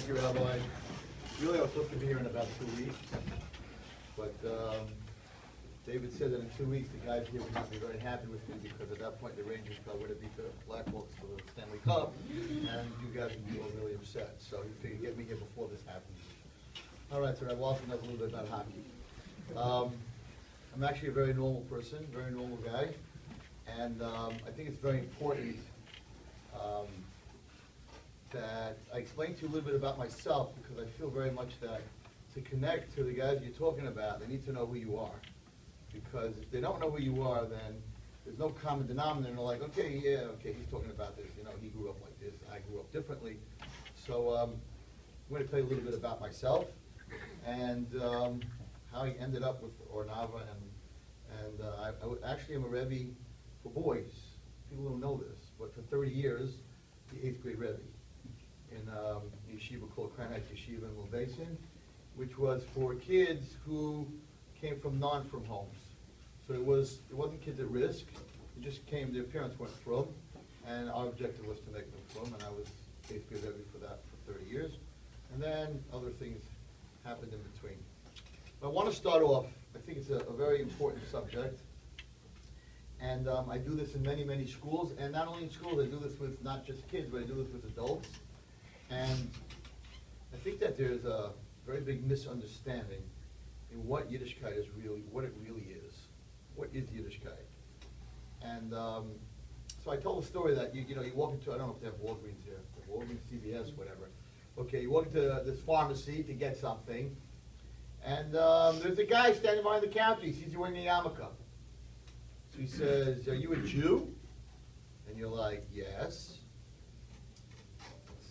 Thank you, Rabbi. Really, I was supposed to be here in about 2 weeks, but David said that in 2 weeks the guys here would not be very happy with me because at that point the Rangers probably would have beat the Blackhawks for the Stanley Cup, and you guys would be all really upset. So he figured get me here before this happens. All right, so Rabbi Wallerstein knows a little bit about hockey. I'm actually a very normal person, very normal guy, and I think it's very important that I explain to you a little bit about myself, because I feel very much that to connect to the guys you're talking about, they need to know who you are. Because if they don't know who you are, then there's no common denominator. They're like, okay, yeah, okay, he's talking about this. You know, he grew up like this. I grew up differently. So I'm going to tell you a little bit about myself and how I ended up with Ornava. And I actually am a Rebbe for boys. People don't know this, but for 30 years, the 8th grade Rebbe in a yeshiva called Crown Heights Yeshiva in Milwaukee, which was for kids who came from non-frum homes. So it wasn't kids at risk. It just came, their parents weren't frum, and our objective was to make them frum, and I was 8th grade Rebbe for that for 30 years. And then other things happened in between. But I want to start off, I think it's a very important subject, and I do this in many, many schools, and not only in schools, I do this with not just kids, but I do this with adults. And I think that there's a very big misunderstanding in what yiddishkeit is really, what it really is. What is yiddishkeit? And so I told a story that you walk into, I don't know if they have Walgreens here, Walgreens, CVS, whatever. Okay, you walk into this pharmacy to get something, and there's a guy standing behind the counter. He sees you wearing a yarmulke. So he says, "Are you a Jew?" And you're like, "Yes."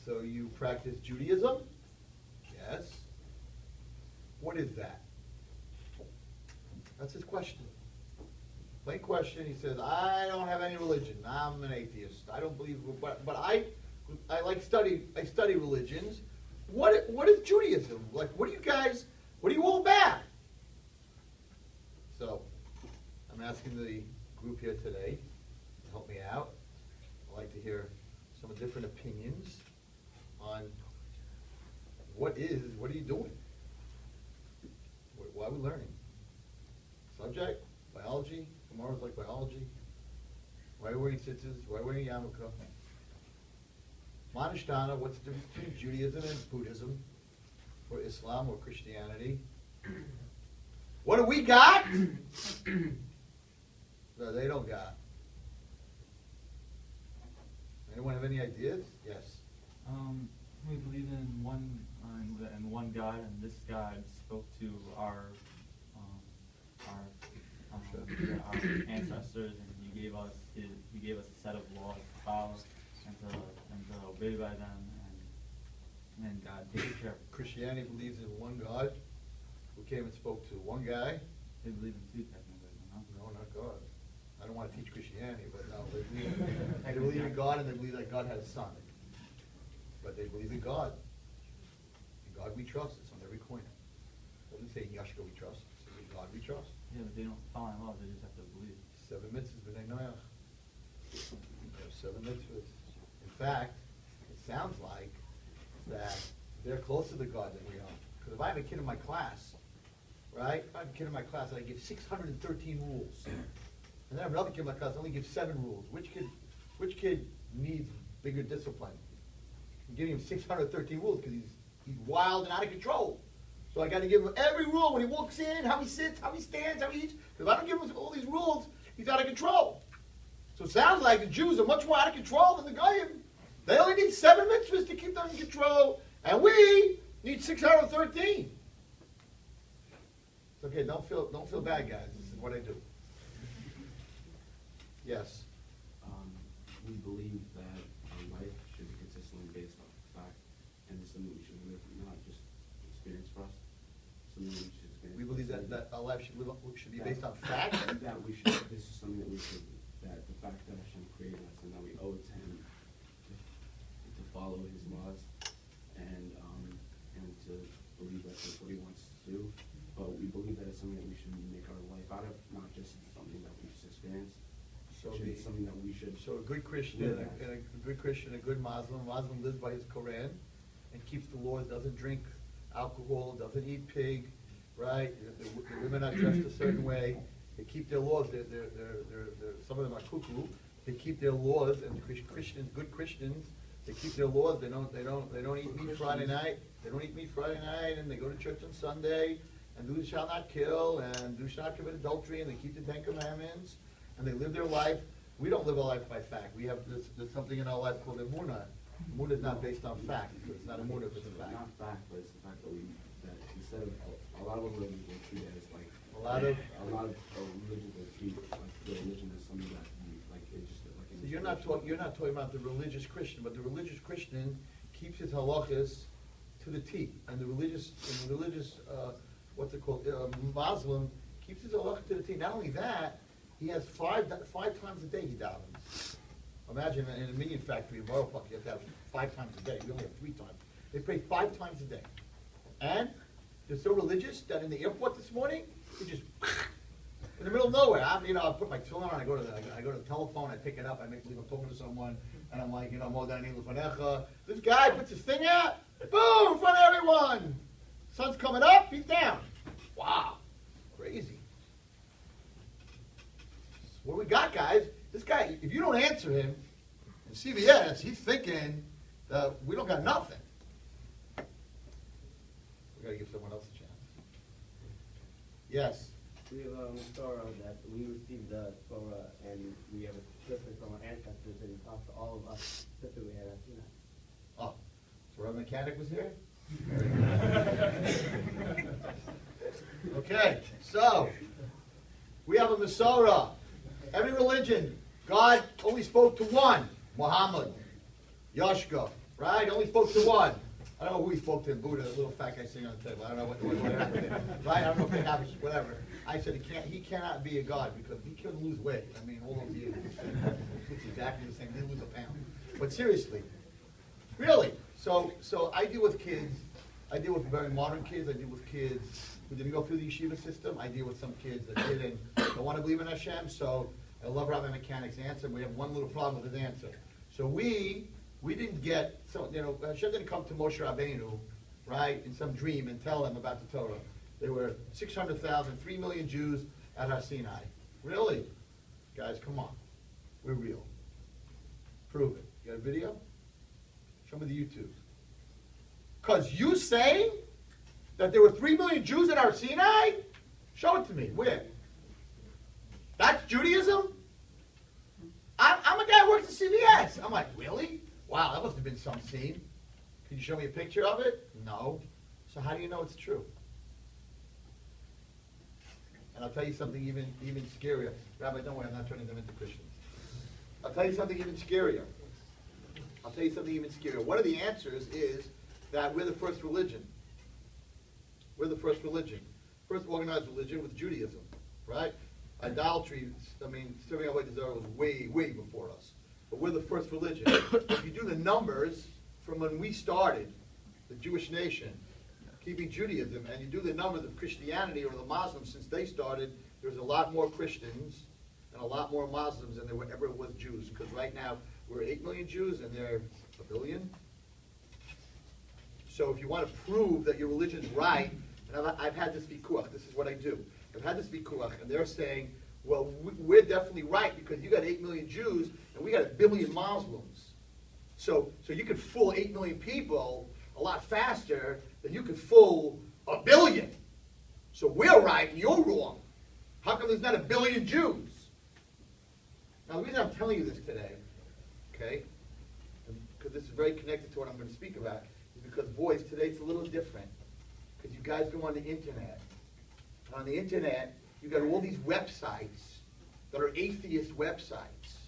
"So you practice Judaism?" "Yes." "What is that?" That's his question. Plain question. He says, "I don't have any religion. I'm an atheist. I don't believe, but I like study. I study religions. What is Judaism? Like, what are you all about?" So, I'm asking the group here today to help me out. I'd like to hear some different opinions on what are you doing? Why are we learning? Subject, biology. Tomorrow's like biology. Why are we wearing tzitzis? Why are we wearing yarmulke? Manishtana, what's the difference between Judaism and Buddhism, or Islam, or Christianity? What do we got? No, they don't got. Anyone have any ideas? Yes. We believe in one God, and this God spoke to our ancestors, and He gave us a set of laws to follow and to obey by them, and God takes care of it. Christianity believes in one God who came and spoke to one guy. They believe in two technically, no? No, not God. I don't want to teach Christianity, but no, they believe in God, and they believe that God had a son. But they believe in God. In God we trust. It's on every coin. It doesn't say in Yashka we trust. It says in God we trust. Yeah, but they don't follow laws, they just have to believe. 7 mitzvahs b'nei Noach. There's 7 mitzvahs. In fact, it sounds like that they're closer to God than we are. Because if I have a kid in my class, right? If I have a kid in my class and I give 613 rules, and then I have another kid in my class, I only give 7 rules. Which kid needs bigger discipline? I'm giving him 613 rules because he's wild and out of control. So I got to give him every rule when he walks in, how he sits, how he stands, how he eats. Because if I don't give him all these rules, he's out of control. So it sounds like the Jews are much more out of control than the Goyim. They only need 7 mitzvahs to keep them in control, and we need 613. It's okay. Don't feel bad, guys. This is what I do. Yes. We believe that our life should be consistently based on fact, and it's something we should live, not just experience for us. Something we should experience. We believe that our life should be based on fact. That we should. This is something that we should. That the fact that Hashem created us and that we owe it to Him to follow His laws and to believe that that's what He wants to do. But we believe that it's something that we should make our life out of, not just something that we just experience. So it's something that we should. So a good Christian, a good Muslim lives by his Quran, and keeps the laws, doesn't drink alcohol, doesn't eat pig, right? The women are dressed a certain way. They keep their laws. Some of them are cuckoo. They keep their laws, and Christians, good Christians, they keep their laws. They don't eat meat Friday night. They don't eat meat Friday night, and they go to church on Sunday, and do shall not kill, and do shall not commit adultery, and they keep the 10 Commandments, and they live their life. We don't live our life by fact. We have there's something in our life called emunah. Emunah is not based on fact. It's not emunah, it's a fact. Not fact, but it's the fact that instead of a lot of religions will treat it as like A lot of religions will treat like the religion as something that like it's just like. So you're not talking about the religious Christian, but the religious Christian keeps his halachas to the T, and the religious what's it called, Muslim keeps his halachas to the T. Not only that, he has five times a day he davens. Imagine in a minion factory in Borough Park, you have to have 5 times a day. We only have 3 times. They pray 5 times a day, and they're so religious that in the airport this morning, they just in the middle of nowhere. I put my tefillin on. I go to the telephone. I pick it up. I make believe I'm talking to someone, and I'm like, Modani Lufanecha. This guy puts his thing out. Boom! In front of everyone. Sun's coming up. He's down. Wow, crazy. What we got, guys? This guy, if you don't answer him in CVS, he's thinking that we don't got nothing. We got to give someone else a chance. Yes. We have a Torah that we received the Torah, and we have a certificate from our ancestors, and it talks to all of us that we had at Sinai. Oh, so our mechanic was here? Okay, so we have a Masorah. Every religion, God only spoke to one, Muhammad, Yashka, right? Only spoke to one. I don't know who he spoke to in Buddha, the little fat guy sitting on the table. I don't know what happened there. Right? I don't know if they have whatever. I said he cannot be a God because he couldn't lose weight. I mean, all those years. It's exactly the same. He didn't lose a pound. But seriously, really. So I deal with kids. I deal with very modern kids. I deal with kids who didn't go through the yeshiva system. I deal with some kids that didn't, don't want to believe in Hashem. So I love Rabbi Mechanic's answer. We have one little problem with his answer. So we didn't get, Hashem didn't come to Moshe Rabbeinu, right, in some dream and tell him about the Torah. There were 600,000, 3 million Jews at Har Sinai. Really? Guys, come on. We're real. Prove it. You got a video? Show me the YouTube. Because you saying that there were 3 million Jews at Har Sinai? Show it to me. Where? That's Judaism? I'm a guy who works at CVS. I'm like, really? Wow, that must have been some scene. Can you show me a picture of it? No. So how do you know it's true? And I'll tell you something even scarier. Rabbi, don't worry, I'm not turning them into Christians. I'll tell you something even scarier. One of the answers is that we're the first religion. We're the first religion. First organized religion was Judaism, right? Idolatry, serving our way to Zara was way, way before us. But we're the first religion. If you do the numbers from when we started, the Jewish nation, keeping Judaism, and you do the numbers of Christianity or the Muslims since they started, there's a lot more Christians and a lot more Muslims than there ever was Jews. Because right now, we're 8 million Jews and they're 1 billion. So if you want to prove that your religion's right, and I've had this vikuach, this is what I do. I've had this vikuach, and they're saying, well, we're definitely right because you got 8 million Jews and we got 1 billion Muslims. So you could fool 8 million people a lot faster than you could fool 1 billion. So we're right and you're wrong. How come there's not 1 billion Jews? Now the reason I'm telling you this today, okay, because this is very connected to what I'm going to speak about, is because, boys, today it's a little different. Because you guys go on the internet. And on the internet, you got all these websites that are atheist websites.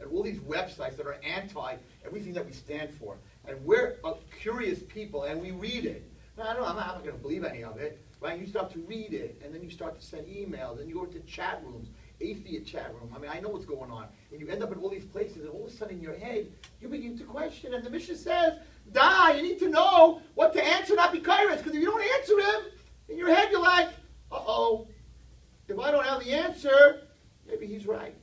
And all these websites that are anti-everything that we stand for. And we're curious people, and we read it. Now, I'm not going to believe any of it. Right? You start to read it, and then you start to send emails, and you go into chat rooms, atheist chat room. I know what's going on. And you end up in all these places, and all of a sudden in your head, you begin to question. And the Mishnah says, you need to know what to answer, not be kairos. Because if you don't answer him, in your head you're like, uh-oh, if I don't have the answer, maybe he's right.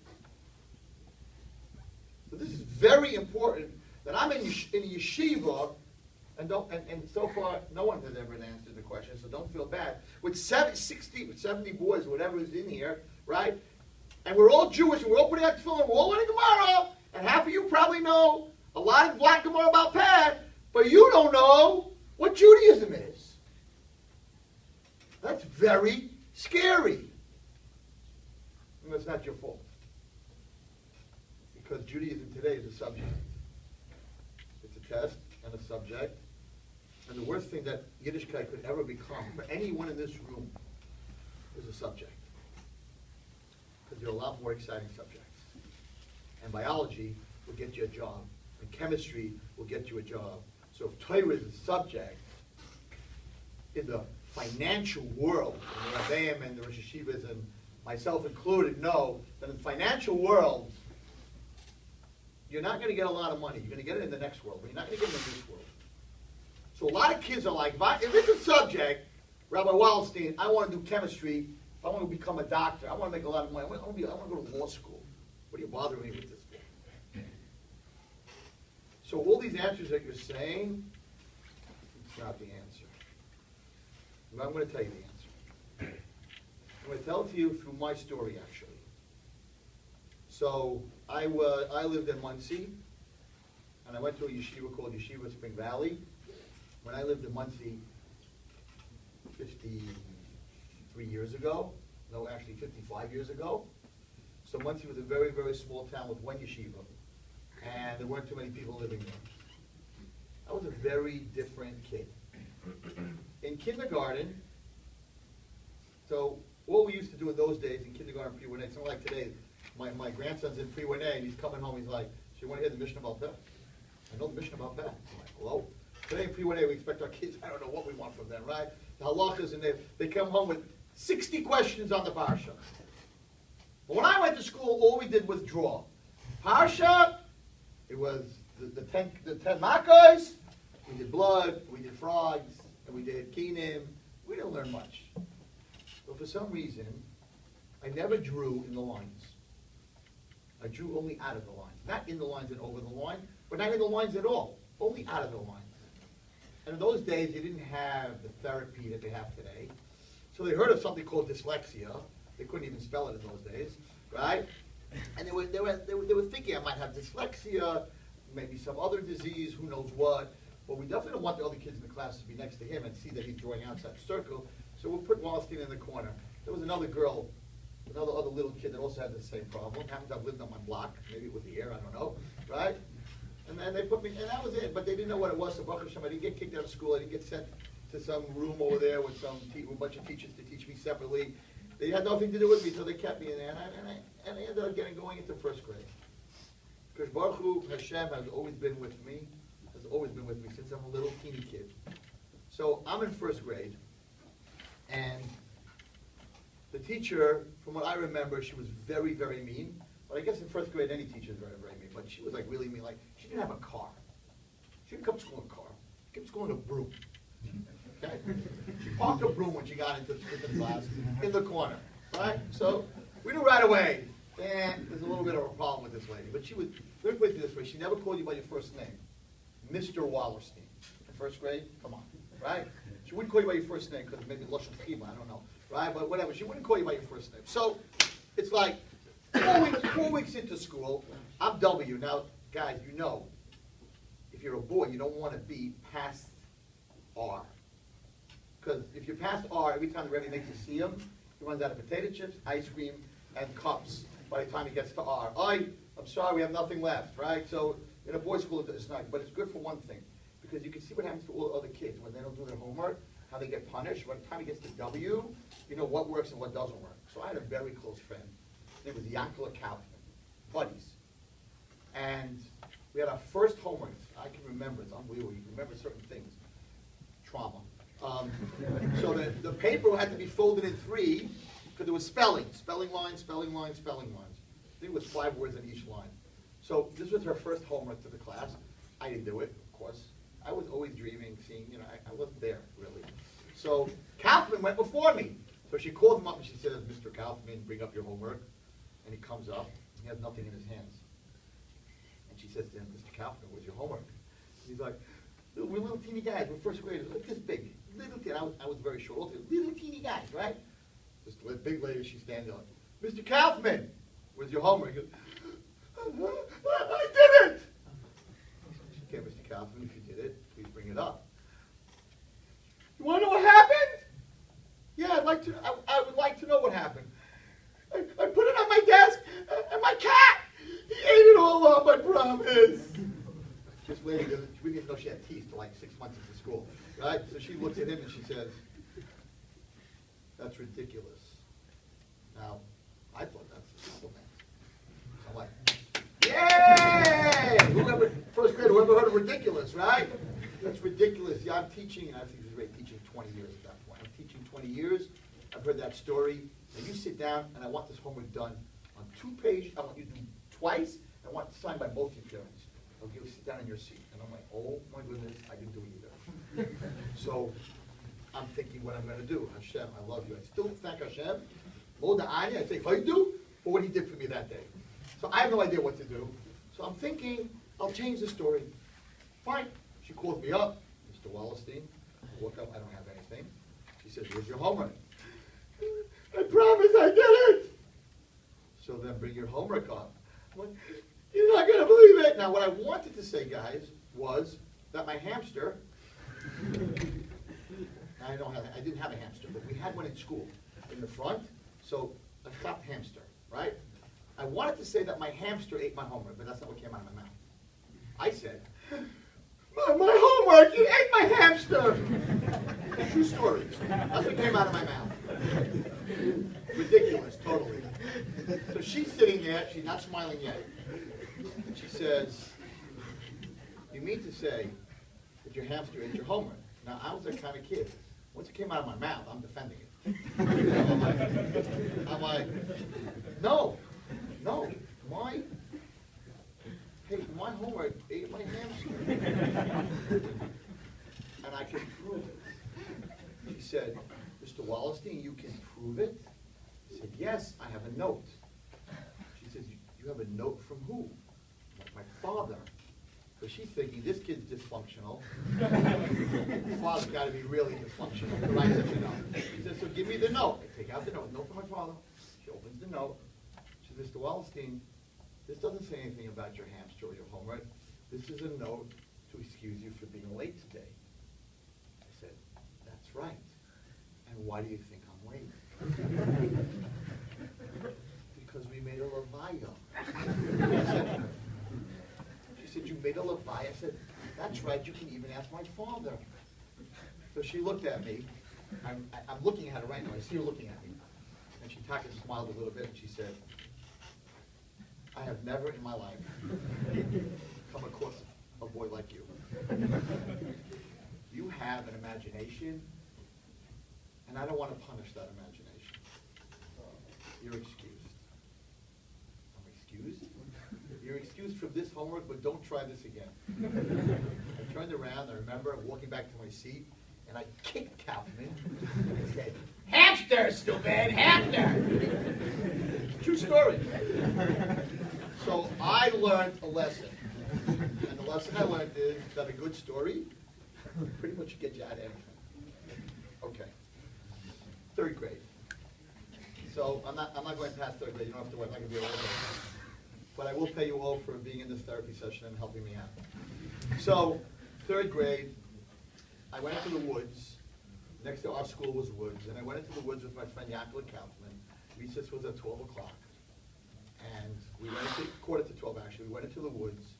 So this is very important that I'm in a yeshiva, And so far, no one has ever answered the question, so don't feel bad. With 70 boys, whatever is in here, right? And we're all Jewish, and we're all putting out the film, and we're all learning Gemara, and half of you probably know a lot of black Gemara about Pat, but you don't know what Judaism is. That's very scary. And that's not your fault. Because Judaism today is a subject. It's a test and a subject. And the worst thing that yiddishkeit could ever become for anyone in this room is a subject. Because there are a lot more exciting subjects. And biology will get you a job. And chemistry will get you a job. So if Torah is a subject, in the financial world, and the Rabbeim and the Rosh Hashivas and myself included know that in the financial world, you're not going to get a lot of money. You're going to get it in the next world, but you're not going to get it in this world. So a lot of kids are like, if it's a subject, Rabbi Wallerstein, I want to do chemistry. I want to become a doctor. I want to make a lot of money. I want to go to law school. What are you bothering me with this for? So all these answers that you're saying, it's not the answer. But I'm going to tell you the answer. I'm going to tell it to you through my story, actually. So I lived in Muncie, and I went to a yeshiva called Yeshiva Spring Valley. When I lived in Muncie 53 years ago, no, actually 55 years ago. So Muncie was a very, very small town with one yeshiva, and there weren't too many people living there. I was a very different kid. In kindergarten, so what we used to do in those days in kindergarten, pre-1A, something like today, my grandson's in pre-1A, and he's coming home, he's like, so you want to hear the mission about that? I know the mission about that. I'm like, hello? Today in pre-1A, we expect our kids, I don't know what we want from them, right? The halachas, and they come home with 60 questions on the parsha. But when I went to school, all we did was draw. Parsha, it was the 10 makkos, we did blood, we did frogs, and we did kinim. We didn't learn much. But for some reason, I never drew in the lines. I drew only out of the lines. Not in the lines and over the line, but not in the lines at all. Only out of the lines. And in those days, they didn't have the therapy that they have today. So they heard of something called dyslexia. They couldn't even spell it in those days, right? And they were thinking I might have dyslexia, maybe some other disease, who knows what. But we definitely don't want the other kids in the class to be next to him and see that he's drawing outside the circle. So we'll put Wallerstein in the corner. There was another girl, another little kid that also had the same problem. Happened to have lived on my block, maybe it was the air, I don't know, right? And then they put me, and that was it. But they didn't know what it was. So Baruch Hashem, I didn't get kicked out of school. I didn't get sent to some room over there with a bunch of teachers to teach me separately. They had nothing to do with me, so they kept me in there. And I ended up going into first grade. Because Baruch Hashem has always been with me. Has always been with me since I'm a little teeny kid. So I'm in first grade, and the teacher, from what I remember, she was very, very mean. But I guess in first grade, any teacher is very, very mean. But she was like really mean. Like, she didn't have a car. She didn't come to school in a car. She came to school in a broom. Okay? She parked a broom when she got into class in the corner. Right? So we knew right away, there's a little bit of a problem with this lady. But she would, let me put it this way, she never called you by your first name. Mr. Wallerstein. In first grade? Come on. Right? She wouldn't call you by your first name because maybe Lashon Chima, I don't know. Right? But whatever. She wouldn't call you by your first name. So it's like 4 weeks into school, I'm W. Now, guys, you know, if you're a boy, you don't want to be past R. Because if you're past R, every time the Rebbe makes you see him, he runs out of potato chips, ice cream, and cups by the time he gets to R. I'm sorry, we have nothing left, right? So in a boys' school, it's not. But it's good for one thing, because you can see what happens to all the other kids when they don't do their homework, how they get punished. By the time he gets to W, you know what works and what doesn't work. So I had a very close friend. His name was Yankala Kaufman, buddies. And we had our first homework. I can remember, it's unbelievable. You can remember certain things. Trauma. So the paper had to be folded in 3, because there was spelling lines. I think it was 5 words in each line. So this was her first homework to the class. I didn't do it, of course. I was always dreaming, seeing, I wasn't there, really. So Kaufman went before me. So she called him up and she says, Mr. Kaufman, bring up your homework. And he comes up, he has nothing in his hands. And she says to him, Mr. Kaufman, where's your homework? And he's like, We're little teeny guys. We're first graders, like this big. Little teeny. I was very short. Also, little teeny guys, right? This big lady, she's standing up. Mr. Kaufman, where's your homework? He goes, I did it! Okay, Mr. Kaufman, if you did it, please bring it up. You want to know what happened? Yeah, I would like to know what happened. I put it on my desk, and my cat, he ate it all up, I promise. This lady, we didn't know she had teeth for like 6 months into school, right? So she looks at him and she says, that's ridiculous. Now, I thought that's a compliment. So I'm like, yay! Whoever, first grade, whoever heard of ridiculous, right? That's ridiculous. Yeah, I'm teaching, and I think it was great teaching 20 years at that point. I'm teaching 20 years. I've heard that story. And you sit down, and I want this homework done on 2 pages. I want you to do twice. I want it signed by both your parents. Okay, sit down in your seat. And I'm like, oh my goodness, I didn't do it either. So I'm thinking what I'm going to do. Hashem, I love you. I still thank Hashem. Moda Anya, I say, I do for what he did for me that day. So I have no idea what to do. So I'm thinking, I'll change the story. Fine. She calls me up, Mr. Wallerstein. I walk up, I don't have anything. She says, where's your homework? I promise I did it. So then bring your homework up. I'm like, you're not going to believe it. Now, what I wanted to say, guys, was that my hamster, I didn't have a hamster, but we had one in school in the front, so a chopped hamster, right? I wanted to say that my hamster ate my homework, but that's not what came out of my mouth. I said, my homework, you ate my hamster. True story. That's what came out of my mouth. Ridiculous, totally. So she's sitting there, she's not smiling yet. She says, you mean to say that your hamster ate your homework? Now, I was that kind of kid. Once it came out of my mouth, I'm defending it. I'm like, no, my homework ate my hamster. And I can prove it. She said, Mr. Wallerstein, you can prove it? I said, yes, I have a note. She says, you have a note from who? Like, my father. So she's thinking, this kid's dysfunctional. His father's got to be really dysfunctional to write such a note. She says, so give me the note. I take out the note from my father. She opens the note. She says, Mr. Wallerstein, this doesn't say anything about your hamster or your homework. This is a note to excuse you for being late today. I said, that's right. And why do you think I'm late? Because we made a levaya. She said, you made a levaya? I said, that's right, you can even ask my father. So she looked at me. I'm looking at her right now. I see her looking at me. And she kind of smiled a little bit, and she said, I have never in my life come across a boy like you. You have an imagination, and I don't want to punish that imagination. You're excused. I'm excused? You're excused from this homework, but don't try this again. I turned around, I remember walking back to my seat, and I kicked Kaufman and said, hamster, stupid, hamster! True story. So I learned a lesson. And the lesson I learned is that a good story pretty much gets you out of anything. Okay. 3rd grade. So I'm not going past 3rd grade. You don't have to worry. I'm not going to be a little bit. But I will pay you all for being in this therapy session and helping me out. So 3rd grade, I went into the woods. Next to our school was woods. And I went into the woods with my friend Yaakov Kaufman. Recess was at 12 o'clock. And we went into, 11:45 actually, we went into the woods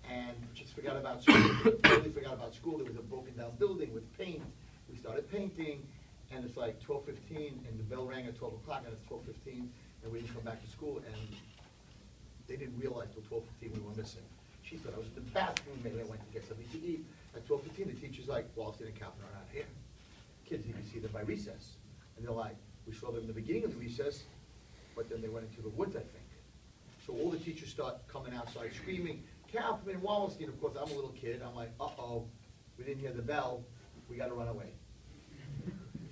and just forgot about school. Totally forgot about school. There was a broken down building with paint. We started painting, and it's like 12:15, and the bell rang at 12 o'clock, and it's 12:15, and we didn't come back to school, and they didn't realize till 12:15 we were missing. She thought I was in the bathroom, maybe I went to get something to eat. At 12:15, the teacher's like, Wallerstein and Kaufman are not here. Kids, you can see them by recess. And they're like, we saw them in the beginning of the recess, but then they went into the woods, I think. So all the teachers start coming outside screaming, Kaufman, Wallerstein. Of course, I'm a little kid. I'm like, uh-oh, we didn't hear the bell. We got to run away.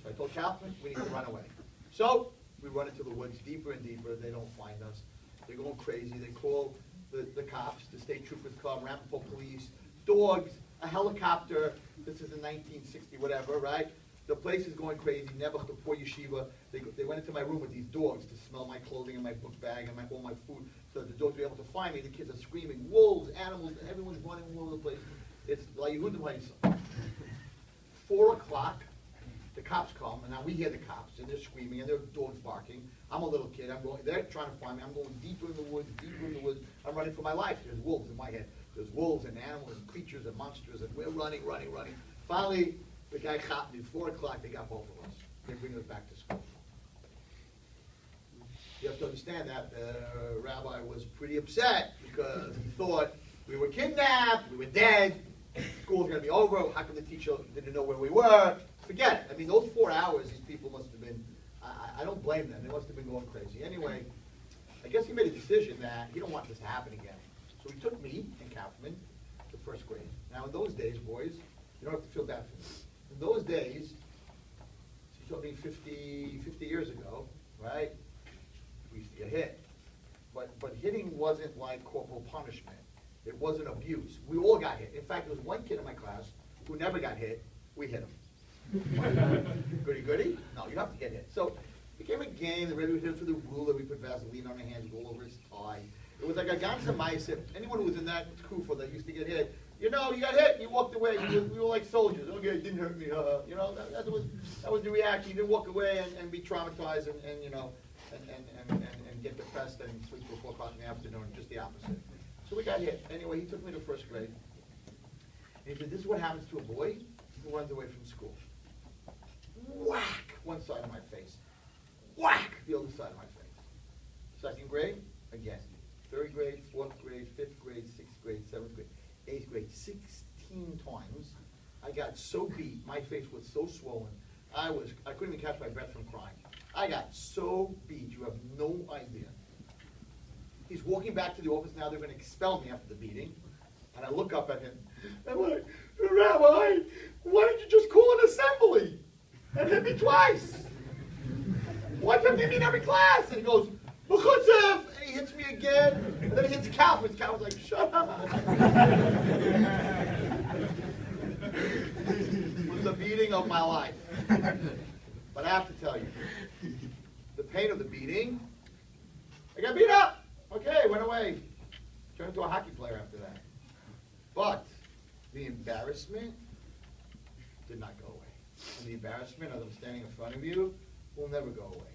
So I told Kaufman, we need to run away. So we run into the woods deeper and deeper. They don't find us. They're going crazy. They call the cops, the state troopers come, Ramapo police, dogs. a helicopter. This is in 1960, whatever, right? The place is going crazy. Nebuch, the poor yeshiva, they went into my room with these dogs to smell my clothing and my book bag and all my food, so that the dogs would be able to find me. The kids are screaming, wolves, animals, everyone's running all over the place. It's like Yehudim Haisa. 4 o'clock, the cops come, and now we hear the cops, and they're screaming, and their dogs barking. I'm a little kid. They're trying to find me. I'm going deeper in the woods, deeper in the woods. I'm running for my life. There's wolves in my head. There's wolves and animals and creatures and monsters, and we're running. Finally, the guy caught me. 4 o'clock, they got both of us. They bring us back to school. You have to understand that the rabbi was pretty upset because he thought we were kidnapped, we were dead, school was going to be over. How come the teacher didn't know where we were? Forget it. I mean, those 4 hours, these people must have been, I don't blame them. They must have been going crazy. Anyway, I guess he made a decision that he don't want this to happen again. So he took me and Kaufman to first grade. Now, in those days, boys, you don't have to feel bad for me. In those days, he's talking 50 years ago, right? We used to get hit. But hitting wasn't like corporal punishment. It wasn't abuse. We all got hit. In fact, there was one kid in my class who never got hit. We hit him. Goody? No, you have to get hit. So it became a game. The Rebbe would hit him for the ruler. We put Vaseline on our hands, go over his tie. It was like a ganze mice. Anyone who was in that kufa that used to get hit, you got hit, and you walked away. We were like soldiers. Okay, it didn't hurt me. That was the reaction. You didn't walk away and be traumatized and get depressed and sleep till 4 o'clock in the afternoon. Just the opposite. So we got hit. Anyway, he took me to first grade. And he said, this is what happens to a boy who runs away from school. Whack! One side of my face. Whack! The other side of my face. Second grade, again. Third grade, fourth grade, fifth grade, sixth grade, seventh grade, eighth grade. 16 times. I got so beat. My face was so swollen. I couldn't even catch my breath from crying. I got so beat. You have no idea. He's walking back to the office now. They're going to expel me after the beating. And I look up at him. I'm like, Rabbi, why didn't you just call an assembly and hit me twice? Why can't they meet every class? And he goes, Mechutzev! And he hits me again. And then he hits Calvin. Calvin's like, shut up. It was the beating of my life. But I have to tell you, the pain of the beating, I got beat up. Okay, went away. Turned into a hockey player after that. But the embarrassment did not go away. And the embarrassment of them standing in front of you will never go away.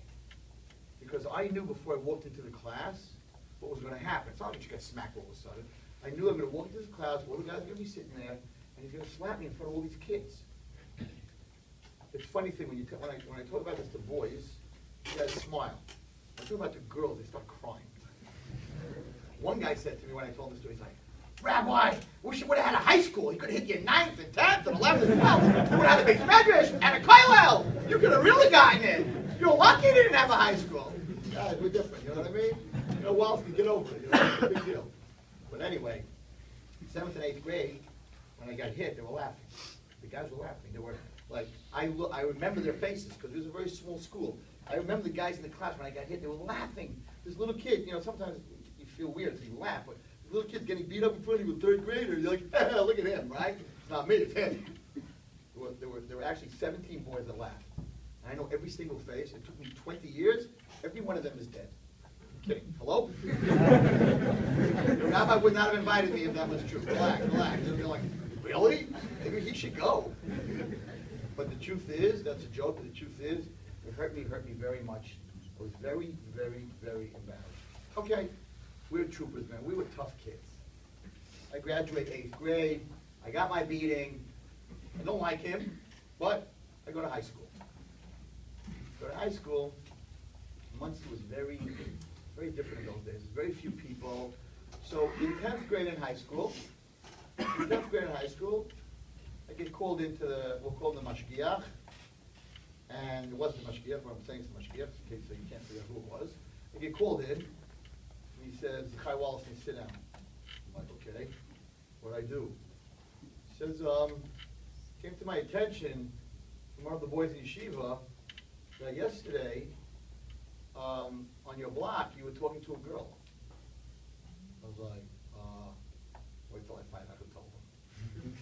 Because I knew before I walked into the class what was going to happen. It's not like you got smacked all of a sudden. I knew I'm going to walk into this class, all the guys are going to be sitting there, and he's going to slap me in front of all these kids. It's a funny thing when I talk about this to boys, you guys smile. When I talk about the girls, they start crying. One guy said to me when I told him the story, he's like, Rabbi, wish you would have had a high school. You could have hit your 9th and 10th and 11th and 12th. You would have had a big medrash and a kollel. You could have really gotten in. You're lucky you didn't have a high school. Guys, we're different, you know what I mean? Wallerstein, get over it. It's a big deal. But anyway, 7th and 8th grade, when I got hit, they were laughing. The guys were laughing. They were like, I remember their faces because it was a very small school. I remember the guys in the class when I got hit, they were laughing. This little kid, sometimes you feel weird, so you laugh, but the little kid getting beat up in front of you, a 3rd grader, you're like, look at him, right? It's not me, it's him. There were actually 17 boys that laughed. And I know every single face. It took me 20 years. Every one of them is dead. I'm kidding. Hello? The rabbi would not have invited me if that was true. Relax. They'd be like, really? Maybe he should go. But the truth is, that's a joke, but the truth is, it hurt me very much. I was very, very, very embarrassed. Okay, we were troopers, man. We were tough kids. I graduate 8th grade. I got my beating. I don't like him, but I go to high school. Muncie was very, very different in those days. Very few people. So in 10th grade in high school, I get called into we'll call him the mashgiach. And it wasn't the mashgiach, but I'm saying it's the mashgiach, in case so you can't figure out who it was. I get called in, and he says, Zechariah Wallerstein, sit down. I'm like, okay, what'd I do? He says, came to my attention from one of the boys in yeshiva that yesterday, on your block, you were talking to a girl. I was like, wait till I find out who told him.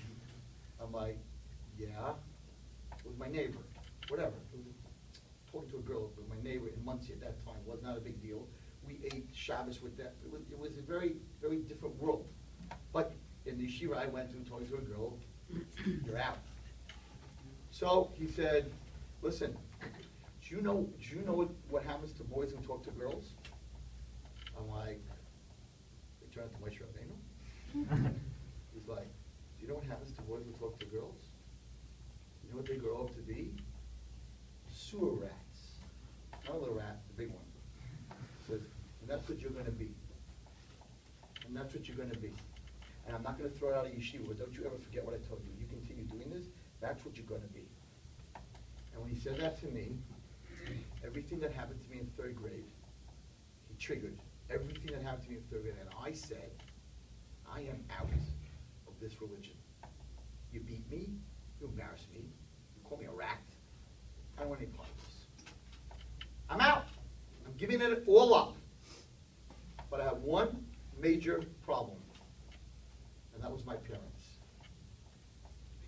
I'm like, yeah. It was my neighbor, whatever. It was talking to a girl, it was my neighbor in Muncie at that time. It was not a big deal. We ate Shabbos with them. It was a very, very different world. But in the yeshiva I went to talking to a girl, you're out. So he said, listen, do you know what happens to boys who talk to girls? I'm like, they turn to Moshe Rabbeinu. He's like, do you know what happens to boys who talk to girls? You know what they grow up to be? Sewer rats. Not a little rat, the big one. Says, and that's what you're going to be. And that's what you're going to be. And I'm not going to throw it out of yeshiva, but don't you ever forget what I told you. You continue doing this, that's what you're going to be. And when he said that to me, everything that happened to me in third grade, he triggered everything that happened to me in third grade. And I said, I am out of this religion. You beat me, you embarrass me, you call me a rat. I don't want any part of this. I'm out. I'm giving it all up. But I have one major problem, and that was my parents.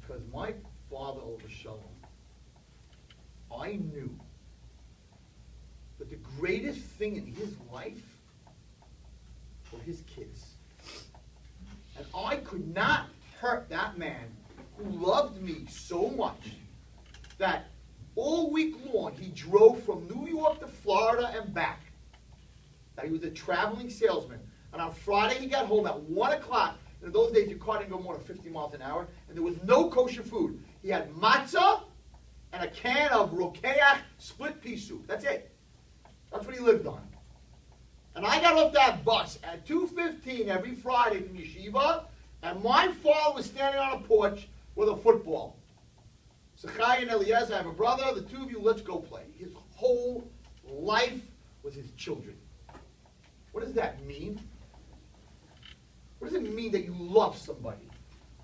Because my father, over Shalom, I knew that the greatest thing in his life were his kids. And I could not hurt that man who loved me so much that all week long he drove from New York to Florida and back. That he was a traveling salesman. And on Friday he got home at 1 o'clock. And in those days your car didn't go more than 50 miles an hour. And there was no kosher food. He had matzah and a can of rokeach split pea soup. That's it. That's what he lived on. And I got off that bus at 2:15 every Friday from yeshiva, and my father was standing on a porch with a football. Zechariah and Eliezer, I have a brother, the two of you, let's go play. His whole life was his children. What does that mean? What does it mean that you love somebody?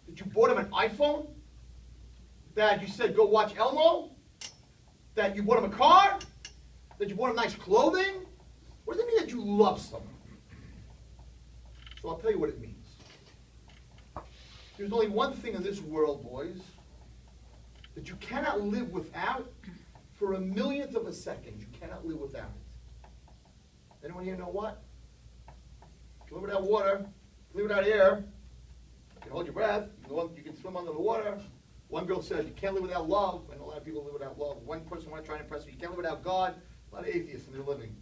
That you bought him an iPhone? That you said, go watch Elmo? That you bought him a car? That you bought him nice clothing? What does it mean that you love someone? So I'll tell you what it means. There's only one thing in this world, boys, that you cannot live without for a millionth of a second. You cannot live without it. Anyone here know what? You can live without water. You can live without air. You can hold your breath. You can swim under the water. One girl says you can't live without love. I know a lot of people live without love. One person want to try and impress me. You can't live without God. A lot of atheists in their living.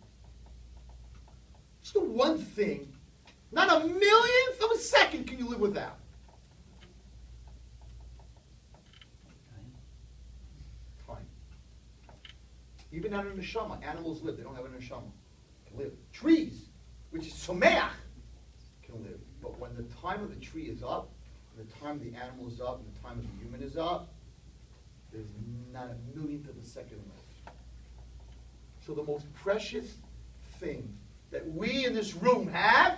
Just the one thing, not a millionth of a second can you live without. Time. Even out in the neshama, animals live. They don't have a neshama. Can live. Trees, which is someach, can live. But when the time of the tree is up, and the time of the animal is up, and the time of the human is up, there's not a millionth of a second left. So the most precious thing that we in this room have,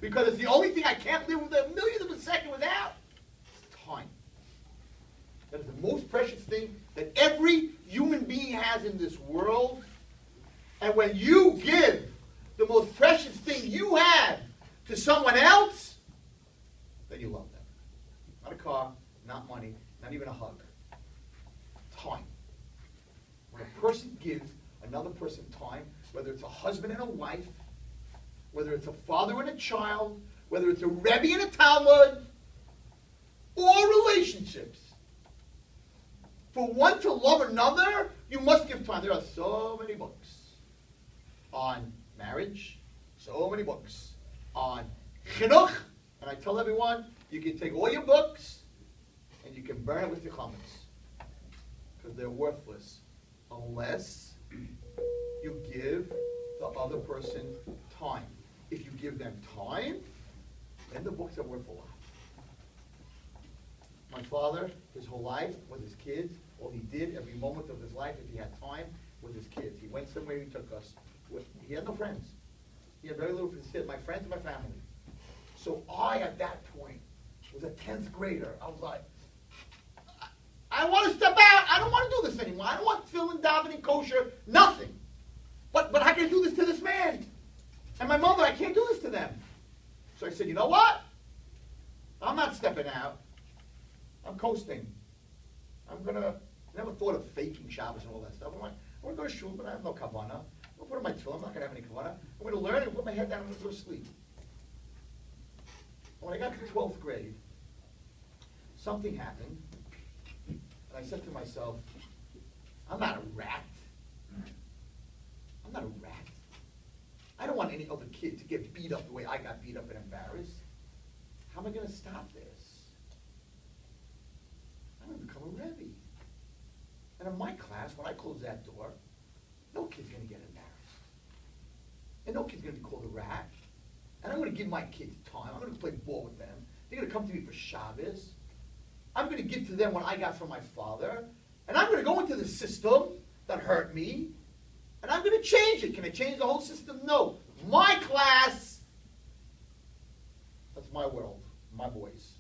because it's the only thing I can't live with a millionth of a second without, is time. That is the most precious thing that every human being has in this world. And when you give the most precious thing you have to someone else, then you love them. Not a car, not money, not even a hug. Time. When a person gives another person time, whether it's a husband and a wife, whether it's a father and a child, whether it's a Rebbe and a Talmud, or relationships. For one to love another, you must give time. There are so many books on marriage, so many books on chinuch, and I tell everyone, you can take all your books and you can burn it with your comments, because they're worthless unless you give the other person time. If you give them time, then the books are worth a lot. My father, his whole life, with his kids, all he did every moment of his life, if he had time, with his kids. He went somewhere, he took us. He had no friends. He had very little for his kids, my friends and my family. So I, at that point, was a 10th grader. I was like, I want to step out. I don't want to do this anymore. I don't want tefillin, davening, kosher, nothing. But I can do this to this man. And my mother, I can't do this to them. So I said, you know what? I'm not stepping out. I'm coasting. Never thought of faking Shabbos and all that stuff. I'm like, I'm going to go to shul, but I have no kavanah. I'm going to put on my tefillin, I'm not going to have any kavanah. I'm going to learn and put my head down and I'm going to go to sleep. When I got to 12th grade, something happened, and I said to myself, I'm not a rat. I'm not a rat. I don't want any other kid to get beat up the way I got beat up and embarrassed. How am I going to stop this? I'm going to become a Rebbe. And in my class, when I close that door, no kid's going to get embarrassed. And no kid's going to be called a rat. And I'm going to give my kids time. I'm going to play ball with them. They're going to come to me for Shabbos. I'm going to give to them what I got from my father. And I'm going to go into the system that hurt me. And I'm going to change it. Can I change the whole system? No. My class, that's my world, my boys.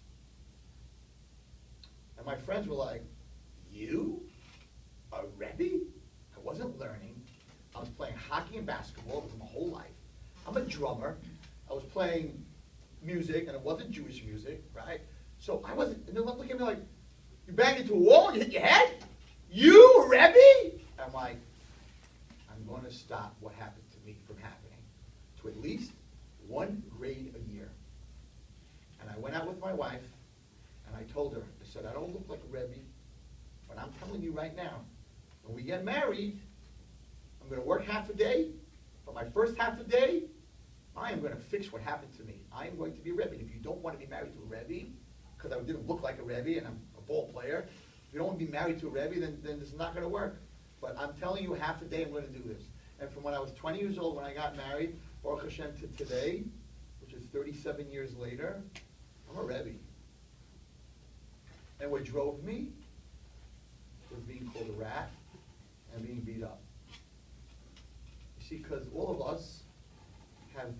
And my friends were like, you? A Rebbe? I wasn't learning. I was playing hockey and basketball my whole life. I'm a drummer. I was playing music, and it wasn't Jewish music, right? So I wasn't, and they're looking at me like, you banged into a wall and you hit your head? You, a Rebbe? I'm like, I'm going to stop what happened to me from happening to at least 1 grade a year. And I went out with my wife, and I told her, I said, I don't look like a Rebbe, but I'm telling you right now, when we get married, I'm going to work half a day, but my first half a day, I am going to fix what happened to me. I am going to be a Rebbe. And if you don't want to be married to a Rebbe, because I didn't look like a Rebbe and I'm a ball player, if you don't want to be married to a Rebbe, then it's not going to work. But I'm telling you, half a day I'm going to do this. And from when I was 20 years old, when I got married, Baruch Hashem, to today, which is 37 years later, I'm a Rebbe. And what drove me was being called a rat and being beat up. You see, because all of us have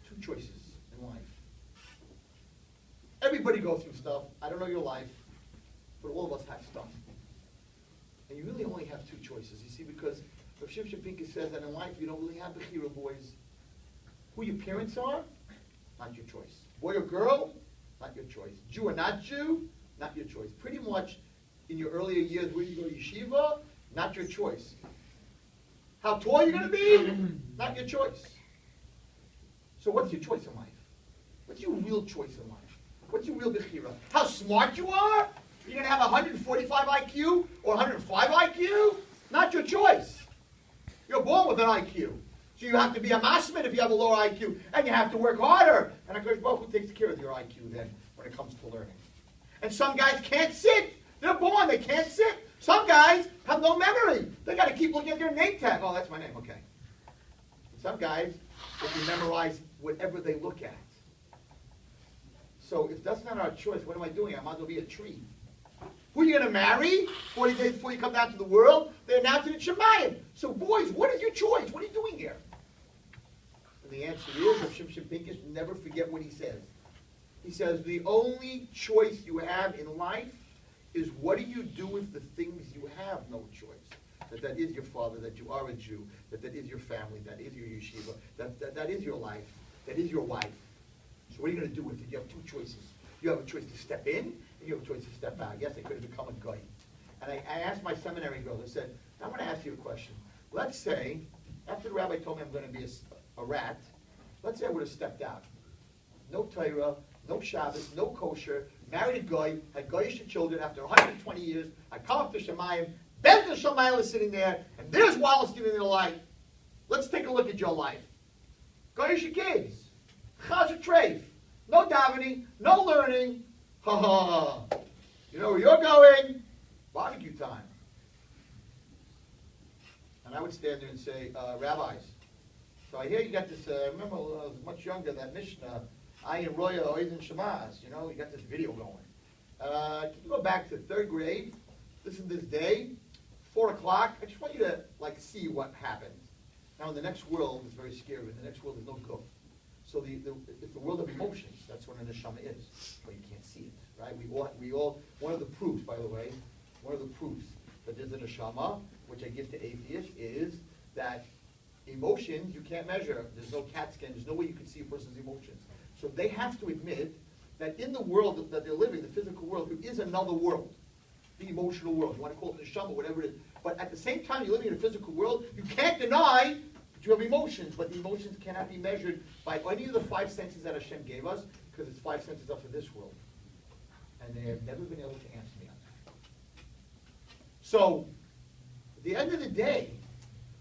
2 choices in life. Everybody goes through stuff. I don't know your life, but all of us have stuff. And you really only have 2 choices. You see, because Rav Shimshon Pincus says that in life you don't really have bechira, boys. Who your parents are, not your choice. Boy or girl, not your choice. Jew or not Jew, not your choice. Pretty much in your earlier years, where you go to yeshiva, not your choice. How tall you're going to be, not your choice. So what's your choice in life? What's your real choice in life? What's your real bechira? How smart you are? You're going to have 145 IQ or 105 IQ? Not your choice. You're born with an IQ. So you have to be a masmid if you have a lower IQ. And you have to work harder. And HaKadosh Baruch Hu takes care of your IQ then when it comes to learning. And some guys can't sit. They're born, they can't sit. Some guys have no memory. They got to keep looking at their name tag. Oh, that's my name, okay. Some guys, they can memorize whatever they look at. So if that's not our choice, what am I doing? I might as well be a tree. Who are you going to marry 40 days before you come down to the world? They announce it in Shemayim. So boys, what is your choice? What are you doing here? And the answer is, Rav Shimshon Pincus, never forget what he says. He says, the only choice you have in life is what do you do with the things you have no choice. That is your father, that you are a Jew, that is your family, that is your yeshiva, that is your life, that is your wife. So what are you going to do with it? You have 2 choices. You have a choice to step in, and you have a choice to step out. Yes, I could have become a guy. And I asked my seminary girls, I said, I want to ask you a question. Let's say, after the rabbi told me I'm going to be a rat, let's say I would have stepped out. No Torah, no Shabbos, no kosher, married a guy, had goyish children. After 120 years, I come up to Shemayim, Ben the Shemayim is sitting there, and there's Wallerstein in the light. Let's take a look at your life. Goyish kids, chaz treif, no davening, no learning. Ha ha. You know where you're going? Barbecue time. And I would stand there and say, rabbis, so I hear you got this, remember when I was much younger, that Mishnah, Ayin Roya Oizen Shemaz, you know, you got this video going. Can you go back to 3rd grade, listen to this day, 4 o'clock, I just want you to, see what happened. Now, in the next world, it's very scary. In the next world, there's no guf. So it's the world of emotions. That's what a neshama is. But you can't see it, right? We all, one of the proofs, by the way, one of the proofs that there's a neshama, which I give to atheists, is that emotions you can't measure. There's no CAT scan. There's no way you can see a person's emotions. So they have to admit that in the world that they're living, the physical world, there is another world, the emotional world. You want to call it the neshama, whatever it is. But at the same time, you're living in a physical world. You can't deny that you have emotions, but the emotions cannot be measured by any of the five senses that Hashem gave us, because it's five senses up to this world. And they have never been able to answer me on that. So, at the end of the day,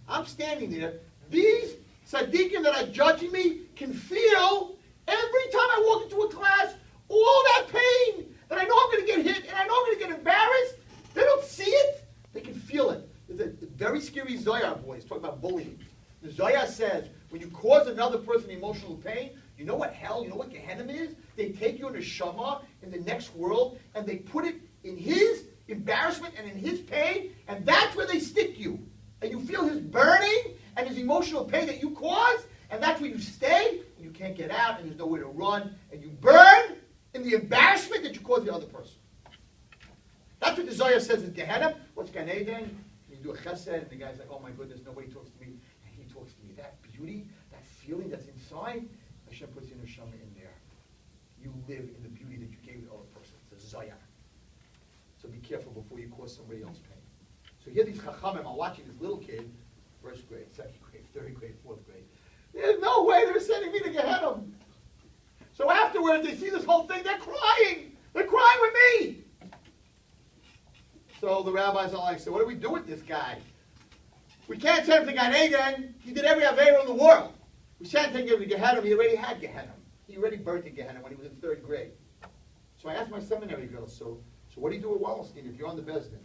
I'm standing there. These tzaddikim that are judging me can feel every time I walk into a class all that pain that I know I'm going to get hit and I know I'm going to get embarrassed. They don't see it. They can feel it. There's a very scary Zohar, boys, talking about bullying. The Zohar says, when you cause another person emotional pain, you know what hell, you know what Gehenna is? They take you in a neshama in the next world, and they put it in his embarrassment and in his pain, and that's where they stick you. And you feel his burning and his emotional pain that you caused, and that's where you stay, and you can't get out, and there's nowhere to run, and you burn in the embarrassment that you caused the other person. That's what the Zohar says in Gehenna. What's Gan Eden? You do a chesed, and the guy's like, oh my goodness, nobody talks to me. And he talks to me. That beauty, that feeling that's inside, Hashem puts your neshama in there. You live in the beauty that you gave the other person. It's a Zohar. So be careful before you cause somebody else pain. So here these chachamim are watching this little kid, first grade, second grade, third grade, fourth grade. There's no way they're sending me to Gehenna. So afterwards, they see this whole thing, they're crying. They're crying with me. So the rabbis are like, so what do we do with this guy? We can't send him to Gan Eden. He did every Aveira in the world. We can't send him to Gehenna. He already had Gehenna. He already burnt in Gehenna when he was in third grade. So I asked my seminary girls, so what do you do with Wallerstein if you're on the Bezdin?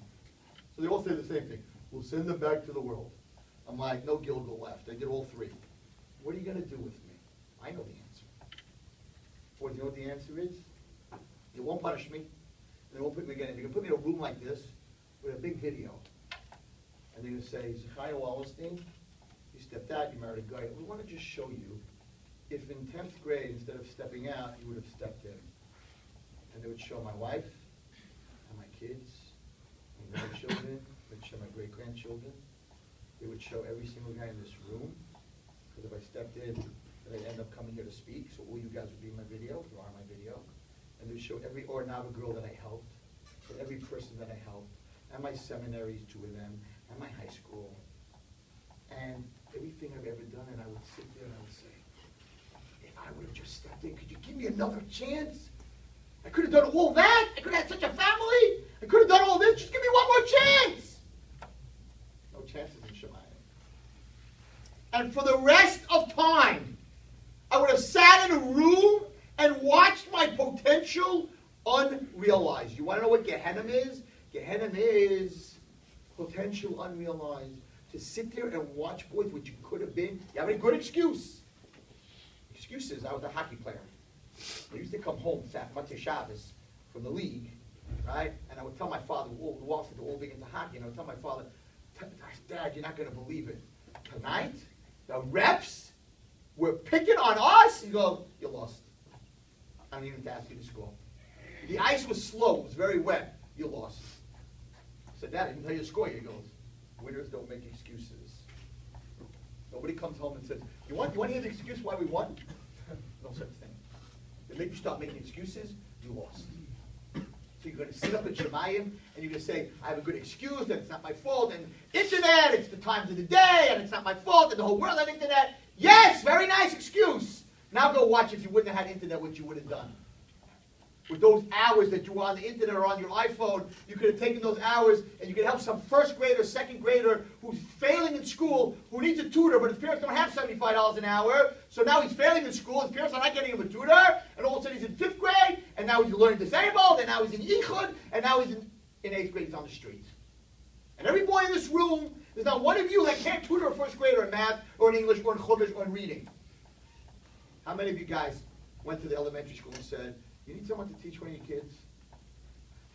So they all say the same thing. We'll send them back to the world. I'm like, no Gilgal left. I did all three. What are you going to do with me? I know the answer. Or do you know what the answer is? They won't punish me. They won't put me again. They're going to put me in a room like this with a big video. And they're going to say, Zechariah Wallerstein, you stepped out, you married a guy. We want to just show you if in 10th grade, instead of stepping out, you would have stepped in. And they would show my wife and my kids, my grandchildren, they would show my great-grandchildren. They would show every single guy in this room. Because if I stepped in, then I'd end up coming here to speak. So all you guys would be in my video. You are in my video. And they would show every Ornava girl that I helped, and every person that I helped, and my seminaries, 2 of them, and my high school, and everything I've ever done. And I would sit there and I would say, if I would have just stepped in, could you give me another chance? I could have done all that. I could have had such a family. I could have done all this. Just give me one more chance. No chances in Shemayim. And for the rest of time, I would have sat in a room and watched my potential unrealized. You want to know what Gehenna is? Gehenna is potential unrealized. To sit there and watch, boys, what you could have been. You have a good excuse. Excuses. I was a hockey player. I used to come home Motzei Shabbos from the league, right? And I would tell my father, the Wallersteins were all big into hockey, and I would tell my father, Dad, you're not going to believe it. Tonight, the reps were picking on us. You go, you lost. I don't even have to ask you to score. The ice was slow. It was very wet. You lost. I said, Dad, I didn't tell you to score. He goes, winners don't make excuses. Nobody comes home and says, you want to hear the excuse why we won? No such thing. They make you start making excuses, you lost. So you're going to sit up at Shemayim, and you're going to say, I have a good excuse, and it's not my fault, and internet, it's the times of the day, and it's not my fault, and the whole world had internet. Yes, very nice excuse. Now go watch if you wouldn't have had internet, what you would have done. With those hours that you were on the internet or on your iPhone, you could have taken those hours and you could help some first grader, second grader who's failing in school, who needs a tutor, but his parents don't have $75 an hour. So now he's failing in school, his parents are not getting him a tutor, and all of a sudden he's in 5th grade, and now he's learning disabled, and now he's in Yichud, and now he's in 8th grade, he's on the street. And every boy in this room, there's not one of you that can't tutor a first grader in math, or in English, or in Chumash, or in reading. How many of you guys went to the elementary school and said, you need someone to teach one of your kids?